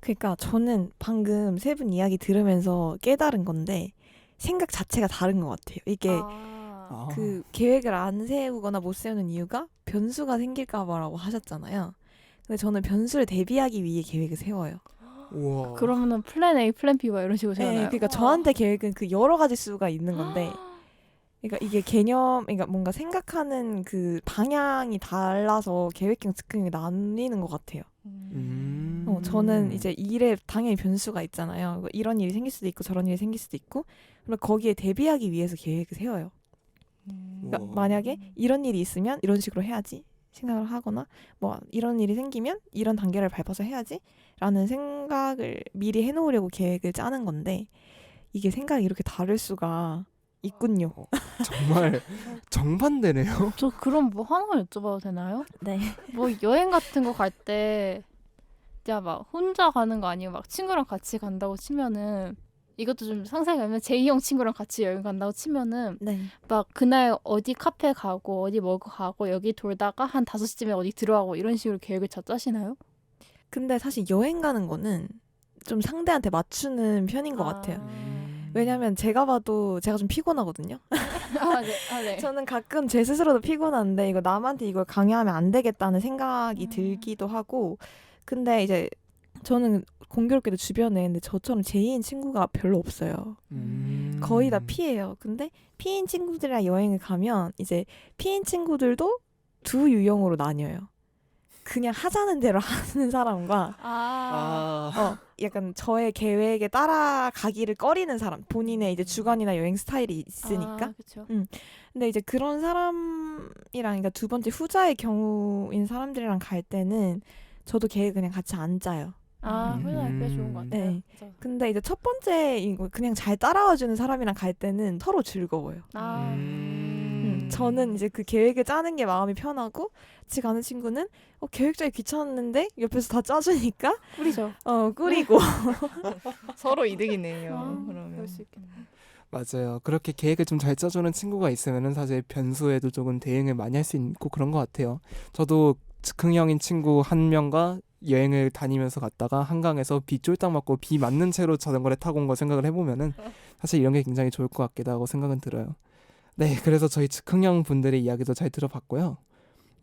그러니까 저는 방금 세 분 이야기 들으면서 깨달은 건데 생각 자체가 다른 것 같아요. 이게 그 계획을 안 세우거나 못 세우는 이유가 변수가 생길까 봐라고 하셨잖아요. 근데 저는 변수를 대비하기 위해 계획을 세워요.
우와.
그러면은 플랜 A, 플랜 B 막 이런 식으로
네,
세우나요?
그러니까 저한테 계획은 그 여러 가지 수가 있는 건데 그러니까 이게 그러니까 뭔가 생각하는 그 방향이 달라서 계획형, 즉흥형이 나뉘는 것 같아요. 저는 이제 일에 당연히 변수가 있잖아요. 이런 일이 생길 수도 있고 저런 일이 생길 수도 있고 그럼 거기에 대비하기 위해서 계획을 세워요. 그러니까
우와.
만약에 이런 일이 있으면 이런 식으로 해야지 생각을 하거나 뭐 이런 일이 생기면 이런 단계를 밟아서 해야지 라는 생각을 미리 해놓으려고 계획을 짜는 건데 이게 생각이 이렇게 다를 수가 있군요.
정말 정반대네요.
저 그럼 뭐 하나 여쭤봐도 되나요?
네.
뭐 여행 같은 거 갈 때 진짜 막 혼자 가는 거 아니고 막 친구랑 같이 간다고 치면은 이것도 좀 상상이 가면 제2형 친구랑 같이 여행 간다고 치면은
네.
막 그날 어디 카페 가고 어디 먹어 가고 여기 돌다가 한 5시쯤에 어디 들어가고 이런 식으로 계획을 다 짜시나요?
근데 사실 여행 가는 거는 좀 상대한테 맞추는 편인 것 같아요. 왜냐면 제가 봐도 제가 좀 피곤하거든요.
네.
저는 가끔 제 스스로도 피곤한데 이거 남한테 이걸 강요하면 안 되겠다는 생각이 들기도 하고 근데 이제 저는 공교롭게도 주변에 근데 저처럼 제2인 친구가 별로 없어요. 거의 다 P예요. 근데 P인 친구들이랑 여행을 가면 이제 P인 친구들도 두 유형으로 나뉘어요. 그냥 하자는 대로 하는 사람과 약간 저의 계획에 따라가기를 꺼리는 사람, 본인의 이제 주관이나 여행 스타일이 있으니까.
그렇죠.
근데 이제 그런 사람이랑, 그러니까 두 번째 후자의 경우인 사람들이랑 갈 때는 저도 계획 그냥 같이 안 짜요.
회사 꽤 좋은 것 같아요.
네.
맞아.
근데 이제 첫 번째 이거 그냥 잘 따라와주는 사람이랑 갈 때는 서로 즐거워요. 저는 이제 그 계획을 짜는 게 마음이 편하고 같이 가는 친구는 계획 짜기 귀찮았는데 옆에서 다 짜주니까
꿀이죠.
꾸리고
서로 이득이네요. 그러면.
그럴 수 있겠네.
맞아요. 그렇게 계획을 좀 잘 짜주는 친구가 있으면은 사실 변수에도 조금 대응을 많이 할 수 있고 그런 것 같아요. 저도 즉흥형인 친구 한 명과 여행을 다니면서 갔다가 한강에서 비 쫄딱 맞고 비 맞는 채로 자전거를 타고 온 거 생각을 해보면은 사실 이런 게 굉장히 좋을 것 같기도 하고 생각은 들어요. 네, 그래서 저희 즉흥형 분들의 이야기도 잘 들어봤고요.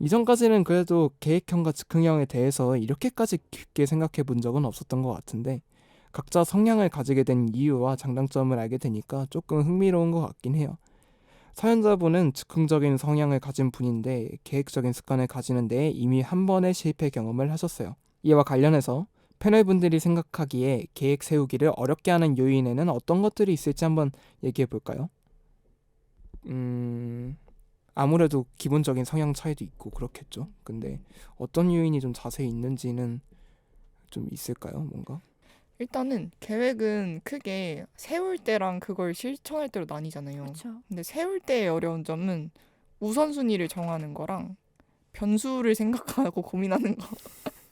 이전까지는 그래도 계획형과 즉흥형에 대해서 이렇게까지 깊게 생각해 본 적은 없었던 것 같은데 각자 성향을 가지게 된 이유와 장단점을 알게 되니까 조금 흥미로운 것 같긴 해요. 사연자분은 즉흥적인 성향을 가진 분인데 계획적인 습관을 가지는 데에 이미 한 번의 실패 경험을 하셨어요. 이와 관련해서 패널분들이 생각하기에 계획 세우기를 어렵게 하는 요인에는 어떤 것들이 있을지 한번 얘기해 볼까요? 아무래도 기본적인 성향 차이도 있고 그렇겠죠. 근데 어떤 요인이 좀 자세히 있는지는 좀 있을까요? 뭔가?
일단은 계획은 크게 세울 때랑 그걸 실천할 때로 나뉘잖아요.
그렇죠.
근데 세울 때의 어려운 점은 우선순위를 정하는 거랑 변수를 생각하고 고민하는 거.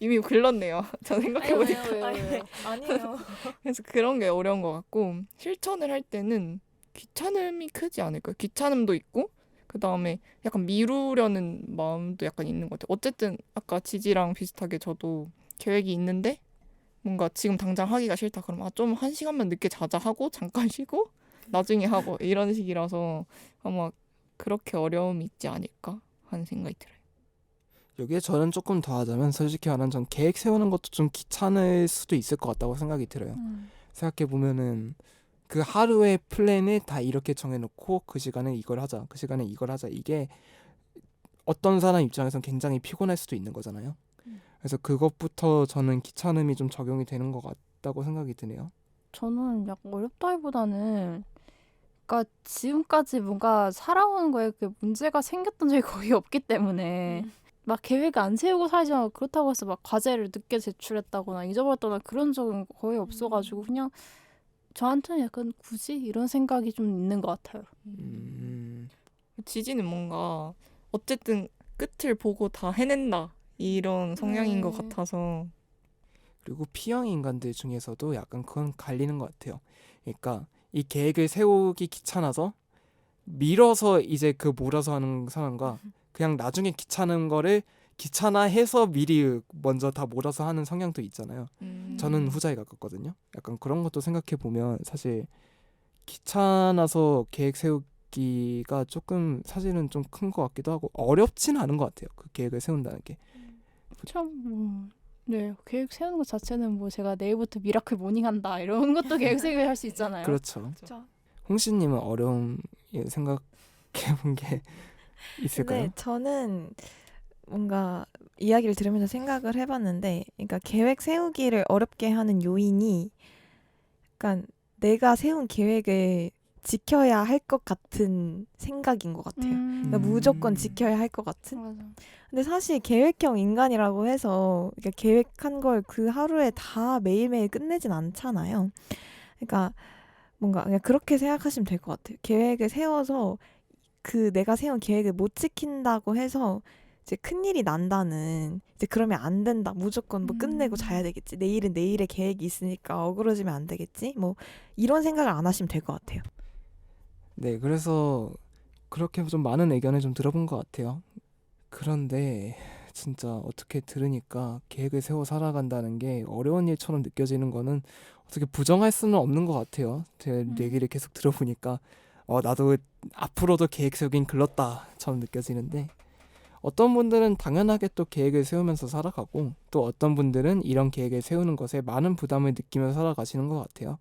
이미 글렀네요. 저 생각해보니까.
왜요?
아니에요.
그래서 그런 게 어려운 것 같고 실천을 할 때는 귀찮음이 크지 않을까요? 귀찮음도 있고 그 다음에 약간 미루려는 마음도 약간 있는 것 같아요. 어쨌든 아까 지지랑 비슷하게 저도 계획이 있는데 뭔가 지금 당장 하기가 싫다. 그럼 좀 한 시간만 늦게 자자 하고 잠깐 쉬고 나중에 하고 이런 식이라서 아마 그렇게 어려움이 있지 않을까 하는 생각이 들어요.
여기에 저는 조금 더 하자면 솔직히 말하면 전 계획 세우는 것도 좀 귀찮을 수도 있을 것 같다고 생각이 들어요. 생각해보면은 그 하루의 플랜을 다 이렇게 정해놓고 그 시간에 이걸 하자, 그 시간에 이걸 하자, 이게 어떤 사람 입장에선 굉장히 피곤할 수도 있는 거잖아요. 그래서 그것부터 저는 귀찮음이 좀 적용이 되는 것 같다고 생각이 드네요.
저는 약간 어렵다기보다는 그러니까 지금까지 뭔가 살아오는 거에 그 문제가 생겼던 적이 거의 없기 때문에 막 계획을 안 세우고 살지만 그렇다고 해서 막 과제를 늦게 제출했다거나 잊어버렸다거나 그런 적은 거의 없어가지고 그냥 저한테는 약간 굳이 이런 생각이 좀 있는 것 같아요.
지지는 뭔가 어쨌든 끝을 보고 다 해낸다 이런 성향인 것 같아서
그리고 P형 인간들 중에서도 약간 그건 갈리는 것 같아요. 그러니까 이 계획을 세우기 귀찮아서 밀어서 이제 그 몰아서 하는 사람과 그냥 나중에 귀찮은 거를 귀찮아해서 미리 먼저 다 몰아서 하는 성향도 있잖아요. 저는 후자에 가깝거든요. 약간 그런 것도 생각해 보면 사실 귀찮아서 계획 세우기가 조금 사실은 좀 큰 것 같기도 하고 어렵지는 않은 것 같아요. 그 계획을 세운다는 게.
참, 네, 계획 세우는 것 자체는 뭐 제가 내일부터 미라클 모닝 한다 이런 것도 계획 세우기 할 수 있잖아요.
그렇죠.
그렇죠.
홍시님은 어려움 생각해 본 게 있을까요?
근데 저는 뭔가 이야기를 들으면서 생각을 해봤는데, 그러니까 계획 세우기를 어렵게 하는 요인이, 약간 내가 세운 계획을 지켜야 할 것 같은 생각인 것 같아요. 그러니까 무조건 지켜야 할 것 같은.
맞아.
근데 사실 계획형 인간이라고 해서 그러니까 계획한 걸 그 하루에 다 매일매일 끝내진 않잖아요. 그러니까 뭔가 그냥 그렇게 생각하시면 될 것 같아요. 계획을 세워서 그 내가 세운 계획을 못 지킨다고 해서 이제 큰일이 난다는, 이제 그러면 안 된다. 무조건 뭐 끝내고 자야 되겠지. 내일은 내일의 계획이 있으니까 어그러지면 안 되겠지. 뭐 이런 생각을 안 하시면 될 것 같아요.
네, 그래서 그렇게 좀 많은 의견을 좀 들어본 것 같아요. 그런데 진짜 어떻게 들으니까 계획을 세워 살아간다는 게 어려운 일처럼 느껴지는 거는 어떻게 부정할 수는 없는 것 같아요. 제 얘기를 계속 들어보니까 나도 앞으로도 계획 세우긴 글렀다처럼 느껴지는데 어떤 분들은 당연하게 또 계획을 세우면서 살아가고 또 어떤 분들은 이런 계획을 세우는 것에 많은 부담을 느끼며 살아가시는 것 같아요.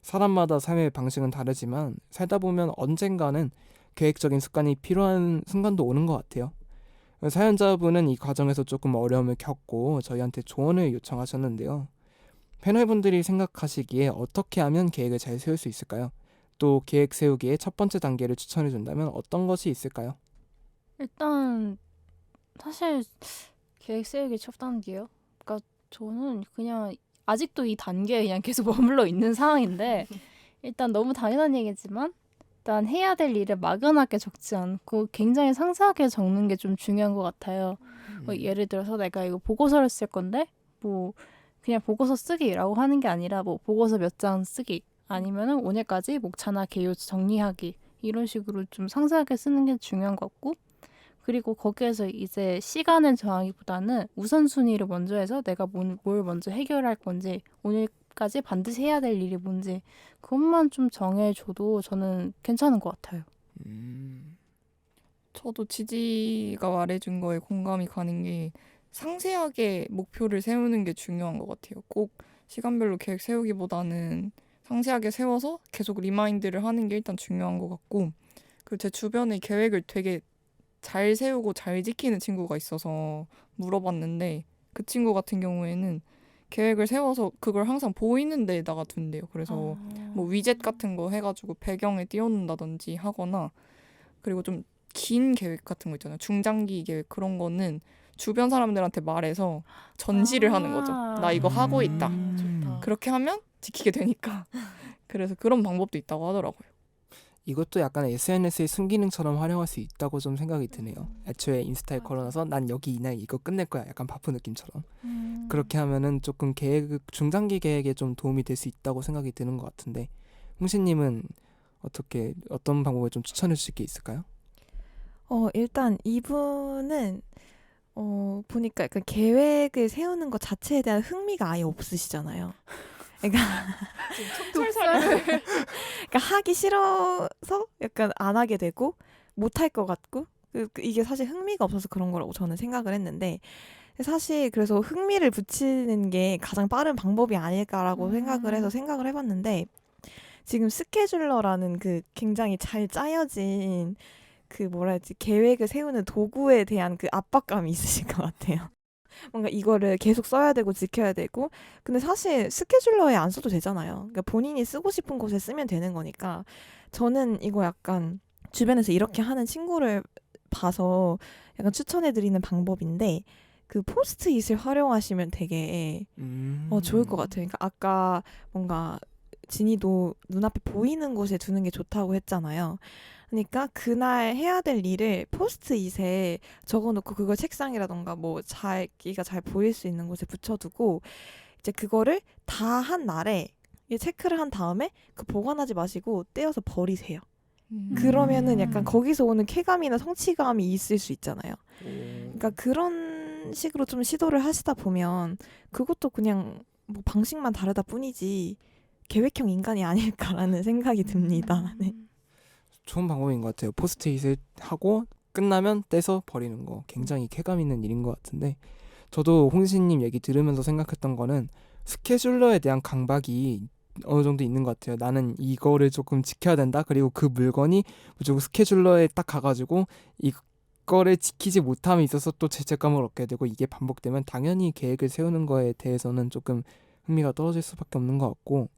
사람마다 삶의 방식은 다르지만 살다 보면 언젠가는 계획적인 습관이 필요한 순간도 오는 것 같아요. 사연자분은 이 과정에서 조금 어려움을 겪고 저희한테 조언을 요청하셨는데요. 패널분들이 생각하시기에 어떻게 하면 계획을 잘 세울 수 있을까요? 또 계획 세우기의 첫 번째 단계를 추천해 준다면 어떤 것이 있을까요?
일단 사실 계획 세우기 첫 단계요. 그러니까 저는 그냥 아직도 이 단계에 그냥 계속 머물러 있는 상황인데 일단 너무 당연한 얘기지만 일단 해야 될 일을 막연하게 적지 않고 굉장히 상세하게 적는 게 좀 중요한 것 같아요. 뭐 예를 들어서 내가 이거 보고서를 쓸 건데 뭐 그냥 보고서 쓰기라고 하는 게 아니라 뭐 보고서 몇 장 쓰기 아니면은 오늘까지 목차나 개요 정리하기 이런 식으로 좀 상세하게 쓰는 게 중요한 것 같고 그리고 거기에서 이제 시간을 정하기보다는 우선순위를 먼저 해서 내가 뭘 먼저 해결할 건지 오늘까지 반드시 해야 될 일이 뭔지 그것만 좀 정해줘도 저는 괜찮은 것 같아요.
저도 지지가 말해준 거에 공감이 가는 게 상세하게 목표를 세우는 게 중요한 것 같아요. 꼭 시간별로 계획 세우기보다는 상세하게 세워서 계속 리마인드를 하는 게 일단 중요한 것 같고 그리고 제 주변에 계획을 되게 잘 세우고 잘 지키는 친구가 있어서 물어봤는데 그 친구 같은 경우에는 계획을 세워서 그걸 항상 보이는 데다가 둔대요. 그래서 뭐 위젯 같은 거 해가지고 배경에 띄워놓는다든지 하거나 그리고 좀 긴 계획 같은 거 있잖아요. 중장기 계획 그런 거는 주변 사람들한테 말해서 전시를 하는 거죠. 나 이거 하고 있다.
좋다.
그렇게 하면 지키게 되니까. 그래서 그런 방법도 있다고 하더라고요.
이것도 약간 SNS의 순기능처럼 활용할 수 있다고 좀 생각이 드네요. 애초에 인스타에 걸어놔서 난 여기 이날 이거 끝낼 거야. 약간 바쁜 느낌처럼. 그렇게 하면은 조금 중장기 계획에 좀 도움이 될 수 있다고 생각이 드는 것 같은데 홍시님은 어떤 방법을 좀 추천해 주실 게 있을까요?
일단 이분은 보니까 약간 계획을 세우는 것 자체에 대한 흥미가 아예 없으시잖아요. 그러니까 그러니까 하기 싫어서 약간 안 하게 되고 못할 것 같고 이게 사실 흥미가 없어서 그런 거라고 저는 생각을 했는데 사실 그래서 흥미를 붙이는 게 가장 빠른 방법이 아닐까라고 생각을 해봤는데 지금 스케줄러라는 그 굉장히 잘 짜여진 그 뭐라 해야지 계획을 세우는 도구에 대한 그 압박감이 있으실 것 같아요. 뭔가 이거를 계속 써야 되고 지켜야 되고 근데 사실 스케줄러에 안 써도 되잖아요. 그러니까 본인이 쓰고 싶은 곳에 쓰면 되는 거니까 저는 이거 약간 주변에서 이렇게 하는 친구를 봐서 약간 추천해드리는 방법인데 그 포스트잇을 활용하시면 되게 좋을 것 같아요. 그러니까 아까 뭔가 진이도 눈앞에 보이는 곳에 두는 게 좋다고 했잖아요. 그러니까 그날 해야 될 일을 포스트잇에 적어놓고 그걸 책상이라던가 뭐 자기가 잘 보일 수 있는 곳에 붙여두고 이제 그거를 다 한 날에 체크를 한 다음에 그 보관하지 마시고 떼어서 버리세요. 그러면은 약간 거기서 오는 쾌감이나 성취감이 있을 수 있잖아요. 그러니까 그런 식으로 좀 시도를 하시다 보면 그것도 그냥 뭐 방식만 다르다 뿐이지 계획형 인간이 아닐까라는 생각이 듭니다. 네.
좋은 방법인 것 같아요. 포스트잇을 하고 끝나면 떼서 버리는 거 굉장히 쾌감 있는 일인 것 같은데 저도 홍신님 얘기 들으면서 생각했던 거는 스케줄러에 대한 강박이 어느 정도 있는 것 같아요. 나는 이거를 조금 지켜야 된다. 그리고 그 물건이 무조건 스케줄러에 딱 가가지고 이거를 지키지 못함에 있어서 또 죄책감을 얻게 되고 이게 반복되면 당연히 계획을 세우는 거에 대해서는 조금 흥미가 떨어질 수밖에 없는 것 같고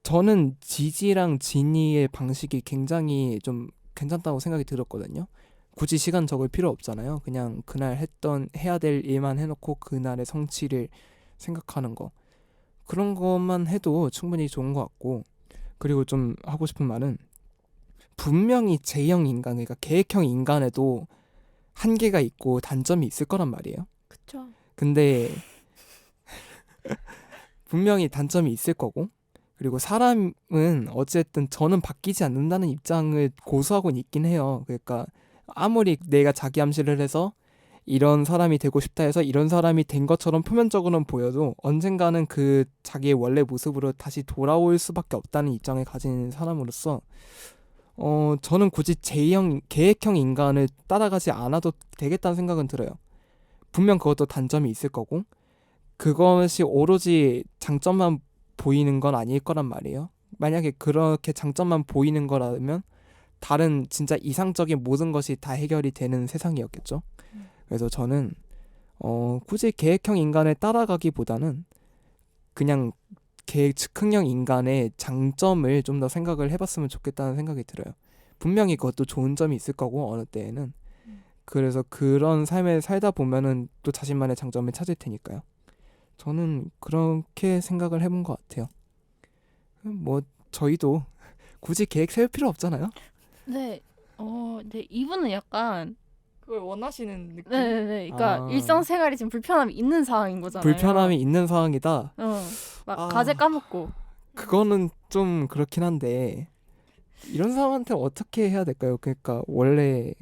저는 지지랑 진이의 방식이 굉장히 좀 괜찮다고 생각이 들었거든요. 굳이 시간 적을 필요 없잖아요. 그냥 그날 해야 될 일만 해놓고 그날의 성취를 생각하는 거. 그런 것만 해도 충분히 좋은 것 같고 그리고 좀 하고 싶은 말은 분명히 J형 인간, 그러니까 계획형 인간에도 한계가 있고 단점이 있을 거란 말이에요.
그쵸.
근데 분명히 단점이 있을 거고 그리고 사람은 어쨌든 저는 바뀌지 않는다는 입장을 고수하고는 있긴 해요. 그러니까 아무리 내가 자기 암시를 해서 이런 사람이 되고 싶다 해서 이런 사람이 된 것처럼 표면적으로는 보여도 언젠가는 그 자기의 원래 모습으로 다시 돌아올 수밖에 없다는 입장을 가진 사람으로서 저는 굳이 J형 계획형 인간을 따라가지 않아도 되겠다는 생각은 들어요. 분명 그것도 단점이 있을 거고 그것이 오로지 장점만 보이는 건 아닐 거란 말이에요. 만약에 그렇게 장점만 보이는 거라면 다른 진짜 이상적인 모든 것이 다 해결이 되는 세상이었겠죠. 그래서 저는 굳이 계획형 인간을 따라가기보다는 그냥 계획 즉흥형 인간의 장점을 좀 더 생각을 해봤으면 좋겠다는 생각이 들어요. 분명히 그것도 좋은 점이 있을 거고 어느 때에는. 그래서 그런 삶을 살다 보면은 또 자신만의 장점을 찾을 테니까요. 저는 그렇게 생각을 해본 것 같아요. 뭐 저희도 굳이 계획 세울 필요 없잖아요.
네. 네, 이분은 약간
그걸 원하시는 느낌?
네네네. 그러니까
아.
일상생활이 지금 불편함이 있는 상황인 거잖아요.
불편함이 있는 상황이다.
막
아.
과제 까먹고.
그거는 좀 그렇긴 한데 이런 사람한테 어떻게 해야 될까요? 그러니까 원래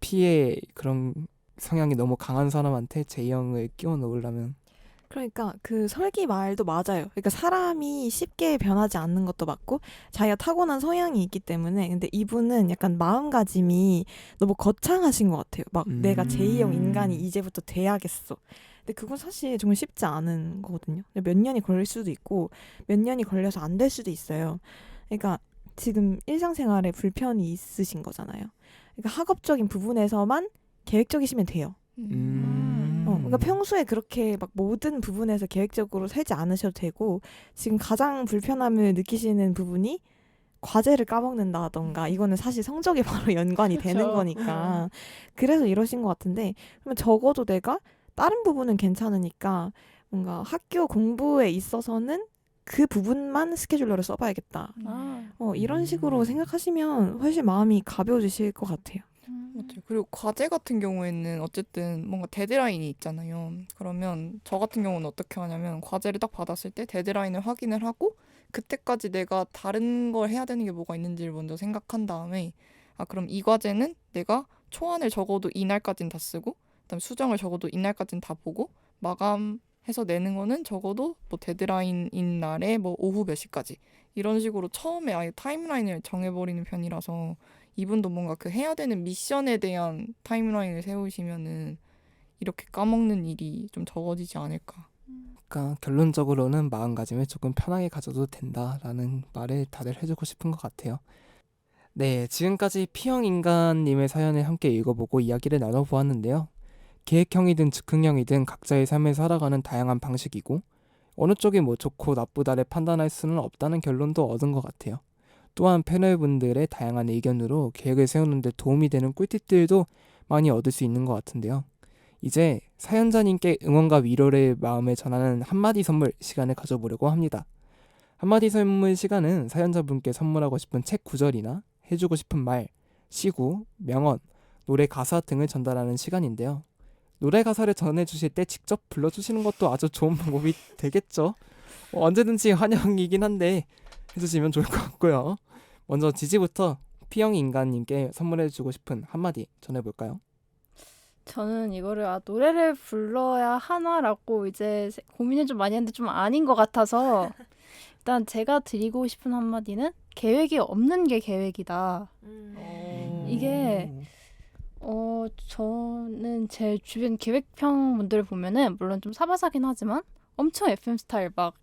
피해 그런 성향이 너무 강한 사람한테 J형을 끼워 넣으려면
그러니까 그 설기 말도 맞아요. 그러니까 사람이 쉽게 변하지 않는 것도 맞고 자기가 타고난 성향이 있기 때문에 근데 이분은 약간 마음가짐이 너무 거창하신 것 같아요. 막 내가 제2형 인간이 이제부터 돼야겠어. 근데 그건 사실 정말 쉽지 않은 거거든요. 몇 년이 걸릴 수도 있고 몇 년이 걸려서 안 될 수도 있어요. 그러니까 지금 일상생활에 불편이 있으신 거잖아요. 그러니까 학업적인 부분에서만 계획적이시면 돼요. 그러니까 평소에 그렇게 막 모든 부분에서 계획적으로 살지 않으셔도 되고 지금 가장 불편함을 느끼시는 부분이 과제를 까먹는다던가 이거는 사실 성적에 바로 연관이 되는
그쵸.
거니까 그래서 이러신 것 같은데 그러면 적어도 내가 다른 부분은 괜찮으니까 뭔가 학교 공부에 있어서는 그 부분만 스케줄러를 써봐야겠다. 이런 식으로 생각하시면 훨씬 마음이 가벼워지실 것 같아요.
맞아요. 그리고 과제 같은 경우에는 어쨌든 뭔가 데드라인이 있잖아요. 그러면 저 같은 경우는 어떻게 하냐면 과제를 딱 받았을 때 데드라인을 확인을 하고 그때까지 내가 다른 걸 해야 되는 게 뭐가 있는지를 먼저 생각한 다음에 그럼 이 과제는 내가 초안을 적어도 이날까지는 다 쓰고 그다음에 수정을 적어도 이날까지는 다 보고 마감해서 내는 거는 적어도 뭐 데드라인인 날에 뭐 오후 몇 시까지 이런 식으로 처음에 아예 타임라인을 정해버리는 편이라서 이분도 뭔가 그 해야 되는 미션에 대한 타임라인을 세우시면은 이렇게 까먹는 일이 좀 적어지지 않을까.
그러니까 결론적으로는 마음가짐을 조금 편하게 가져도 된다라는 말을 다들 해주고 싶은 것 같아요. 네, 지금까지 P형 인간님의 사연을 함께 읽어보고 이야기를 나눠보았는데요. 계획형이든 즉흥형이든 각자의 삶을 살아가는 다양한 방식이고 어느 쪽이 뭐 좋고 나쁘다를 판단할 수는 없다는 결론도 얻은 것 같아요. 또한 패널분들의 다양한 의견으로 계획을 세우는 데 도움이 되는 꿀팁들도 많이 얻을 수 있는 것 같은데요. 이제 사연자님께 응원과 위로를 마음에 전하는 한마디 선물 시간을 가져보려고 합니다. 한마디 선물 시간은 사연자분께 선물하고 싶은 책 구절이나 해주고 싶은 말, 시구, 명언, 노래 가사 등을 전달하는 시간인데요. 노래 가사를 전해주실 때 직접 불러주시는 것도 아주 좋은 방법이 되겠죠. 언제든지 환영이긴 한데 해주시면 좋을 것 같고요. 먼저 지지부터 P형 인간님께 선물해주고 싶은 한마디 전해볼까요?
저는 이거를 노래를 불러야 하나라고 이제 고민을 좀 많이 했는데 좀 아닌 것 같아서 일단 제가 드리고 싶은 한마디는 계획이 없는 게 계획이다. 이게 저는 제 주변 기획형 분들을 보면은 물론 좀 사바사긴 하지만 엄청 FM 스타일 막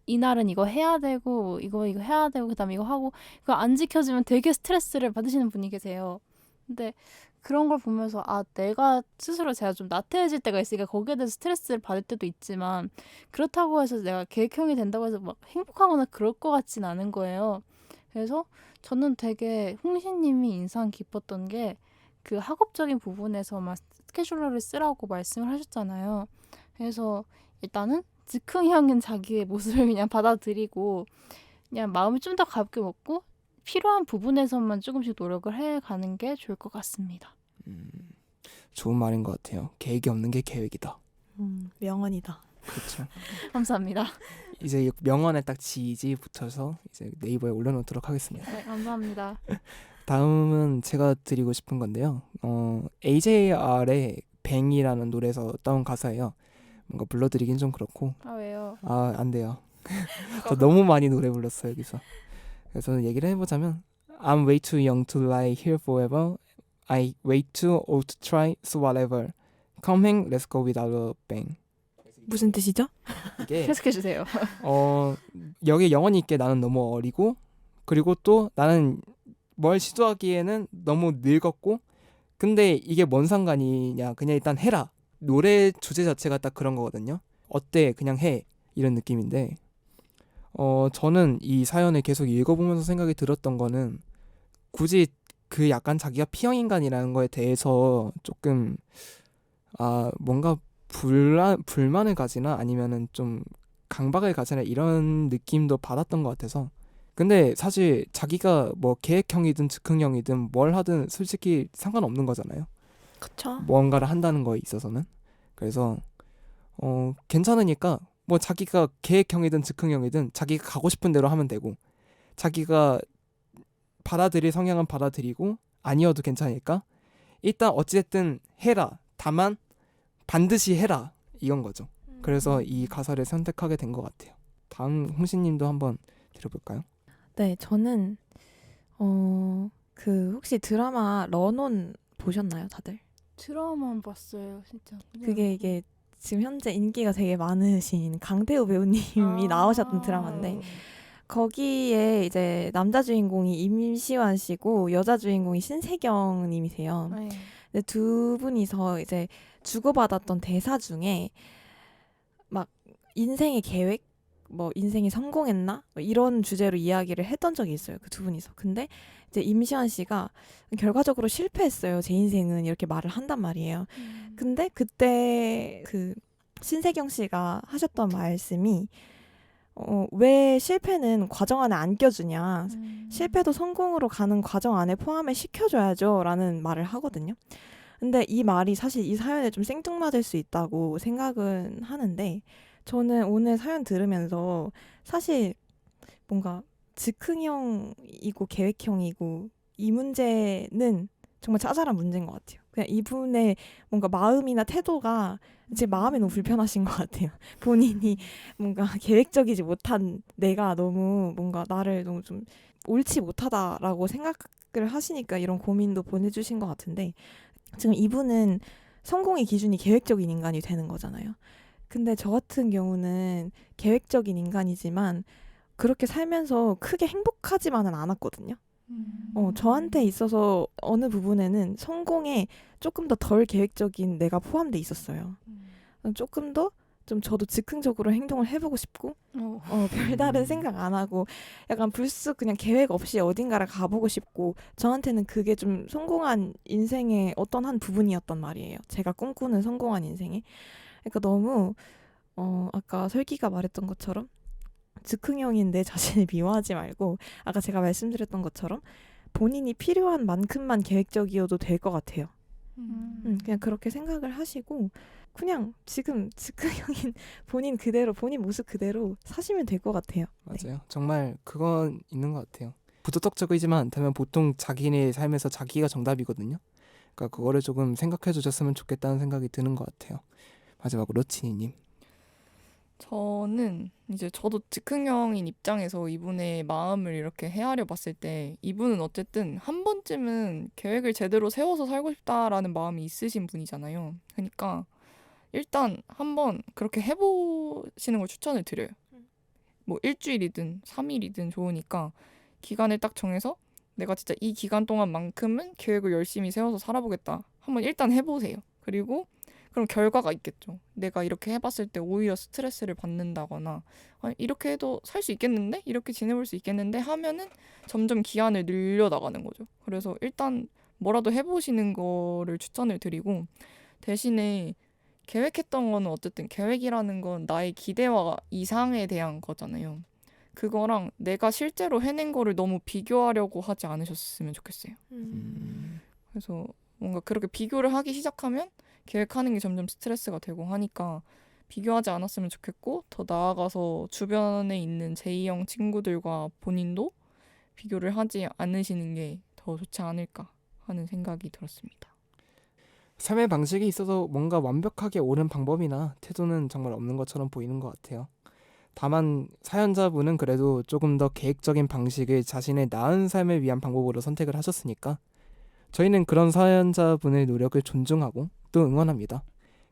이날은 이거 해야 되고 이거 해야 되고 그다음에 이거 하고 그거 안 지켜지면 되게 스트레스를 받으시는 분이 계세요. 근데 그런 걸 보면서 내가 스스로 제가 좀 나태해질 때가 있으니까 거기에 대해서 스트레스를 받을 때도 있지만 그렇다고 해서 내가 계획형이 된다고 해서 막 행복하거나 그럴 것 같진 않은 거예요. 그래서 저는 되게 홍시님이 인상 깊었던 게 그 학업적인 부분에서만 스케줄러를 쓰라고 말씀을 하셨잖아요. 그래서 일단은 즉흥형인 자기의 모습을 그냥 받아들이고 그냥 마음을 좀 더 가볍게 먹고 필요한 부분에서만 조금씩 노력을 해가는 게 좋을 것 같습니다.
좋은 말인 것 같아요. 계획이 없는 게 계획이다.
명언이다.
그렇죠.
감사합니다.
이제 명언에 딱 지지 붙여서 이제 네이버에 올려놓도록 하겠습니다.
네, 감사합니다.
다음은 제가 드리고 싶은 건데요. AJR의 뱅이라는 노래에서 따온 가사예요. 뭔가 불러드리긴 좀 그렇고
왜요?
안 돼요. 저 너무 많이 노래 불렀어요 여기서. 그래서 얘기를 해보자면 I'm way too young to lie here forever. I way too old to try, so whatever. Come hang, let's go without a bang.
무슨 뜻이죠?
이게
해석해주세요.
여기 영원히 있게 나는 너무 어리고 그리고 또 나는 뭘 시도하기에는 너무 늙었고 근데 이게 뭔 상관이냐 그냥 일단 해라. 노래 주제 자체가 딱 그런 거거든요. 어때 그냥 해 이런 느낌인데 저는 이 사연을 계속 읽어보면서 생각이 들었던 거는 굳이 그 약간 자기가 P형인간이라는 거에 대해서 조금 뭔가 불만을 가지나 아니면은 좀 강박을 가지나 이런 느낌도 받았던 것 같아서 근데 사실 자기가 뭐 계획형이든 즉흥형이든 뭘 하든 솔직히 상관없는 거잖아요.
그쵸?
뭔가를 한다는 거에 있어서는. 그래서 괜찮으니까 뭐 자기가 계획형이든 즉흥형이든 자기가 가고 싶은 대로 하면 되고 자기가 받아들일 성향은 받아들이고 아니어도 괜찮으니까 일단 어찌됐든 해라. 다만 반드시 해라. 이건 거죠. 그래서 이 가사를 선택하게 된 것 같아요. 다음 홍시님도 한번 들어볼까요?
네, 저는 그 혹시 드라마 런온 보셨나요, 다들?
드라마만 봤어요, 진짜.
그게 이게 지금 현재 인기가 되게 많으신 강태호 배우님이 나오셨던 드라마인데 거기에 이제 남자 주인공이 임시완 씨고 여자 주인공이 신세경 님이세요.
네.
근데 두 분이서 이제 주고받았던 대사 중에 막 인생의 계획, 뭐 인생이 성공했나? 뭐 이런 주제로 이야기를 했던 적이 있어요. 그 두 분이서. 근데 이제 임시완 씨가 결과적으로 실패했어요. 제 인생은 이렇게 말을 한단 말이에요. 근데 그때 그 신세경 씨가 하셨던 말씀이 왜 실패는 과정 안에 안 껴주냐. 실패도 성공으로 가는 과정 안에 포함을 시켜줘야죠. 라는 말을 하거든요. 근데 이 말이 사실 이 사연에 좀 생뚱맞을 수 있다고 생각은 하는데 저는 오늘 사연 들으면서 사실 뭔가 즉흥형이고 계획형이고 이 문제는 정말 자잘한 문제인 것 같아요. 그냥 이분의 뭔가 마음이나 태도가 제 마음이 너무 불편하신 것 같아요. 본인이 뭔가 계획적이지 못한 내가 너무 뭔가 나를 너무 좀 옳지 못하다라고 생각을 하시니까 이런 고민도 보내주신 것 같은데 지금 이분은 성공의 기준이 계획적인 인간이 되는 거잖아요. 근데 저 같은 경우는 계획적인 인간이지만 그렇게 살면서 크게 행복하지만은 않았거든요. 저한테 있어서 어느 부분에는 성공에 조금 더 덜 계획적인 내가 포함돼 있었어요. 조금 더 좀 저도 즉흥적으로 행동을 해보고 싶고 별다른 생각 안 하고 약간 불쑥 그냥 계획 없이 어딘가를 가보고 싶고 저한테는 그게 좀 성공한 인생의 어떤 한 부분이었단 말이에요. 제가 꿈꾸는 성공한 인생에. 그러니까 너무 아까 설기가 말했던 것처럼 즉흥형인 내 자신을 미워하지 말고 아까 제가 말씀드렸던 것처럼 본인이 필요한 만큼만 계획적이어도 될 것 같아요. 그냥 그렇게 생각을 하시고 그냥 지금 즉흥형인 본인 그대로 본인 모습 그대로 사시면 될 것 같아요.
맞아요. 정말 그건 있는 것 같아요. 부도덕적이지만 않다면 보통 자기네 삶에서 자기가 정답이거든요. 그러니까 그거를 조금 생각해 주셨으면 좋겠다는 생각이 드는 것 같아요. 마지막으로 치니님.
저는 이제 저도 즉흥형인 입장에서 이분의 마음을 이렇게 헤아려 봤을 때 이분은 어쨌든 한 번쯤은 계획을 제대로 세워서 살고 싶다라는 마음이 있으신 분이잖아요. 그러니까 일단 한번 그렇게 해보시는 걸 추천을 드려요. 뭐 일주일이든 3일이든 좋으니까 기간을 딱 정해서 내가 진짜 이 기간 동안만큼은 계획을 열심히 세워서 살아보겠다. 한번 일단 해보세요. 그리고 그럼 결과가 있겠죠. 내가 이렇게 해봤을 때 오히려 스트레스를 받는다거나 이렇게 해도 살 수 있겠는데? 이렇게 지내볼 수 있겠는데? 하면은 점점 기한을 늘려나가는 거죠. 그래서 일단 뭐라도 해보시는 거를 추천을 드리고 대신에 계획했던 거는 어쨌든 계획이라는 건 나의 기대와 이상에 대한 거잖아요. 그거랑 내가 실제로 해낸 거를 너무 비교하려고 하지 않으셨으면 좋겠어요. 그래서 뭔가 그렇게 비교를 하기 시작하면 계획하는 게 점점 스트레스가 되고 하니까 비교하지 않았으면 좋겠고 더 나아가서 주변에 있는 제2형 친구들과 본인도 비교를 하지 않으시는 게 더 좋지 않을까 하는 생각이 들었습니다.
삶의 방식이 있어서 뭔가 완벽하게 옳은 방법이나 태도는 정말 없는 것처럼 보이는 것 같아요. 다만 사연자분은 그래도 조금 더 계획적인 방식을 자신의 나은 삶을 위한 방법으로 선택을 하셨으니까 저희는 그런 사연자분의 노력을 존중하고 또 응원합니다.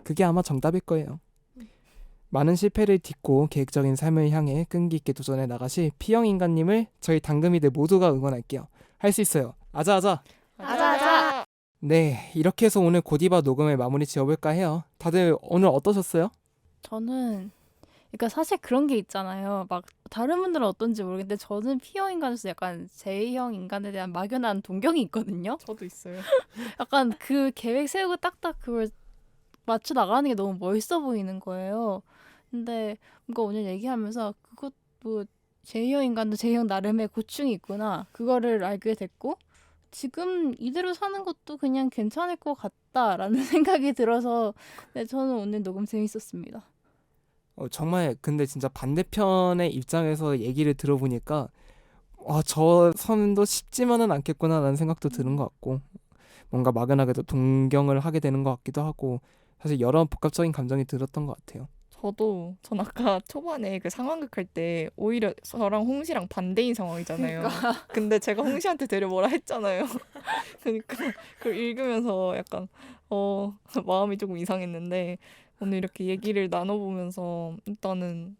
그게 아마 정답일 거예요. 많은 실패를 딛고 계획적인 삶을 향해 끈기 있게 도전해 나가실 P형 인간님을 저희 당금이들 모두가 응원할게요. 할 수 있어요. 아자아자.
아자.
네, 이렇게 해서 오늘 고디바 녹음을 마무리 지어볼까 해요. 다들 오늘 어떠셨어요?
저는 그러니까 사실 그런 게 있잖아요. 막 다른 분들은 어떤지 모르겠는데 저는 P형 인간에서 약간 J형 인간에 대한 막연한 동경이 있거든요.
저도 있어요.
약간 그 계획 세우고 딱딱 그걸 맞춰 나가는 게 너무 멋있어 보이는 거예요. 근데 뭔가 오늘 얘기하면서 그것 뭐 J형 인간도 J형 나름의 고충이 있구나. 그거를 알게 됐고 지금 이대로 사는 것도 그냥 괜찮을 것 같다라는 생각이 들어서 네, 저는 오늘 녹음 재밌었습니다.
정말 근데 진짜 반대편의 입장에서 얘기를 들어보니까 저 선도 쉽지만은 않겠구나라는 생각도 드는 것 같고 뭔가 막연하게도 동경을 하게 되는 것 같기도 하고 사실 여러 복합적인 감정이 들었던 것 같아요.
전 아까 초반에 그 상황극 할 때 오히려 저랑 홍시랑 반대인 상황이잖아요. 근데 제가 홍시한테 되려 뭐라 했잖아요. 그러니까 그걸 읽으면서 약간 마음이 조금 이상했는데 오늘 이렇게 얘기를 나눠보면서 일단은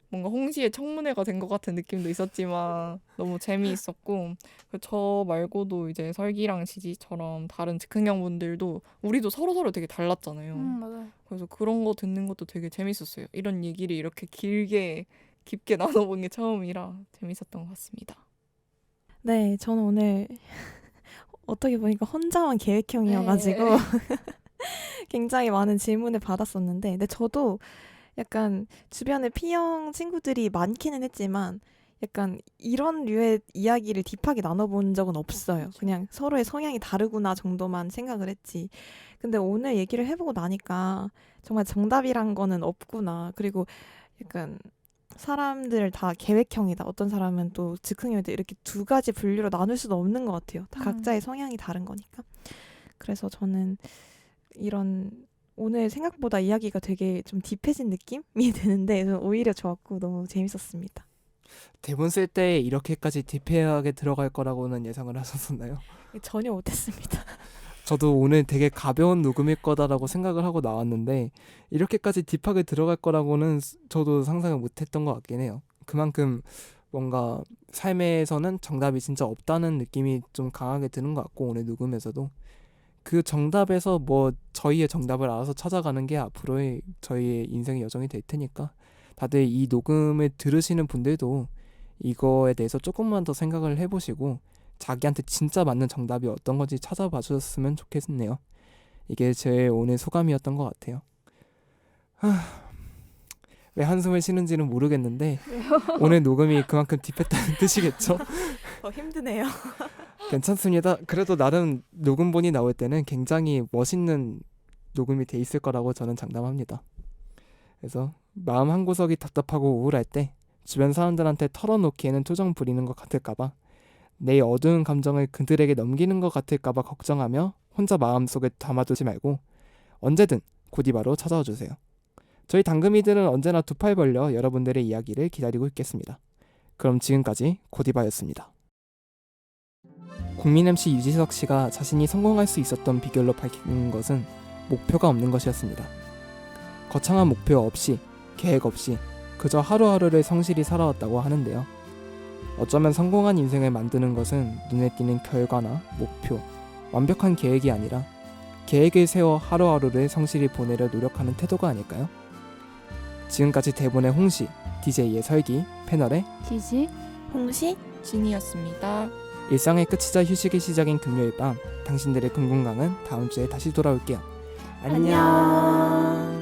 뭔가 홍시의 청문회가 된 것 같은 느낌도 있었지만 너무 재미있었고 저 말고도 이제 설기랑 지지처럼 다른 즉흥형 분들도 우리도 서로서로 되게 달랐잖아요.
맞아요.
그래서 그런 거 듣는 것도 되게 재밌었어요. 이런 얘기를 이렇게 깊게 나눠본 게 처음이라 재밌었던 것 같습니다.
네, 저는 오늘 어떻게 보니까 혼자만 계획형이어가지고
네.
굉장히 많은 질문을 받았었는데, 근데 저도 약간 주변에 P형 친구들이 많기는 했지만 약간 이런 류의 이야기를 딥하게 나눠본 적은 없어요. 그냥 서로의 성향이 다르구나 정도만 생각을 했지. 근데 오늘 얘기를 해보고 나니까 정말 정답이란 거는 없구나. 그리고 약간 사람들 다 계획형이다. 어떤 사람은 또 즉흥형이다. 이렇게 두 가지 분류로 나눌 수도 없는 것 같아요. 다 각자의 성향이 다른 거니까. 그래서 저는 이런 오늘 생각보다 이야기가 되게 좀 딥해진 느낌이 드는데 저는 오히려 좋았고 너무 재밌었습니다.
대본 쓸 때 이렇게까지 디테일하게 들어갈 거라고는 예상을 하셨었나요?
전혀 못했습니다.
저도 오늘 되게 가벼운 녹음일 거다라고 생각을 하고 나왔는데 이렇게까지 딥하게 들어갈 거라고는 저도 상상을 못했던 것 같긴 해요. 그만큼 뭔가 삶에서는 정답이 진짜 없다는 느낌이 좀 강하게 드는 것 같고 오늘 녹음에서도 그 정답에서 뭐 저희의 정답을 알아서 찾아가는 게 앞으로의 저희의 인생의 여정이 될 테니까 다들 이 녹음을 들으시는 분들도 이거에 대해서 조금만 더 생각을 해보시고 자기한테 진짜 맞는 정답이 어떤 건지 찾아봐 주셨으면 좋겠네요. 이게 제 오늘 소감이었던 것 같아요. 왜 한숨을 쉬는지는 모르겠는데 오늘 녹음이 그만큼 딥했다는 뜻이겠죠?
힘드네요.
괜찮습니다. 그래도 나름 녹음본이 나올 때는 굉장히 멋있는 녹음이 돼 있을 거라고 저는 장담합니다. 그래서 마음 한구석이 답답하고 우울할 때 주변 사람들한테 털어놓기에는 투정 부리는 것 같을까봐 내 어두운 감정을 그들에게 넘기는 것 같을까봐 걱정하며 혼자 마음속에 담아두지 말고 언제든 고디바로 찾아와 주세요. 저희 당금이들은 언제나 두 팔 벌려 여러분들의 이야기를 기다리고 있겠습니다. 그럼 지금까지 고디바였습니다. 국민 MC 유지석 씨가 자신이 성공할 수 있었던 비결로 밝히는 것은 목표가 없는 것이었습니다. 거창한 목표 없이 계획 없이 그저 하루하루를 성실히 살아왔다고 하는데요. 어쩌면 성공한 인생을 만드는 것은 눈에 띄는 결과나 목표, 완벽한 계획이 아니라 계획을 세워 하루하루를 성실히 보내려 노력하는 태도가 아닐까요? 지금까지 대본의 홍시, DJ의 설기, 패널의
지지
홍시
진이었습니다.
일상의 끝이자 휴식의 시작인 금요일 밤 당신들의 금공강은 다음 주에 다시 돌아올게요. 안녕.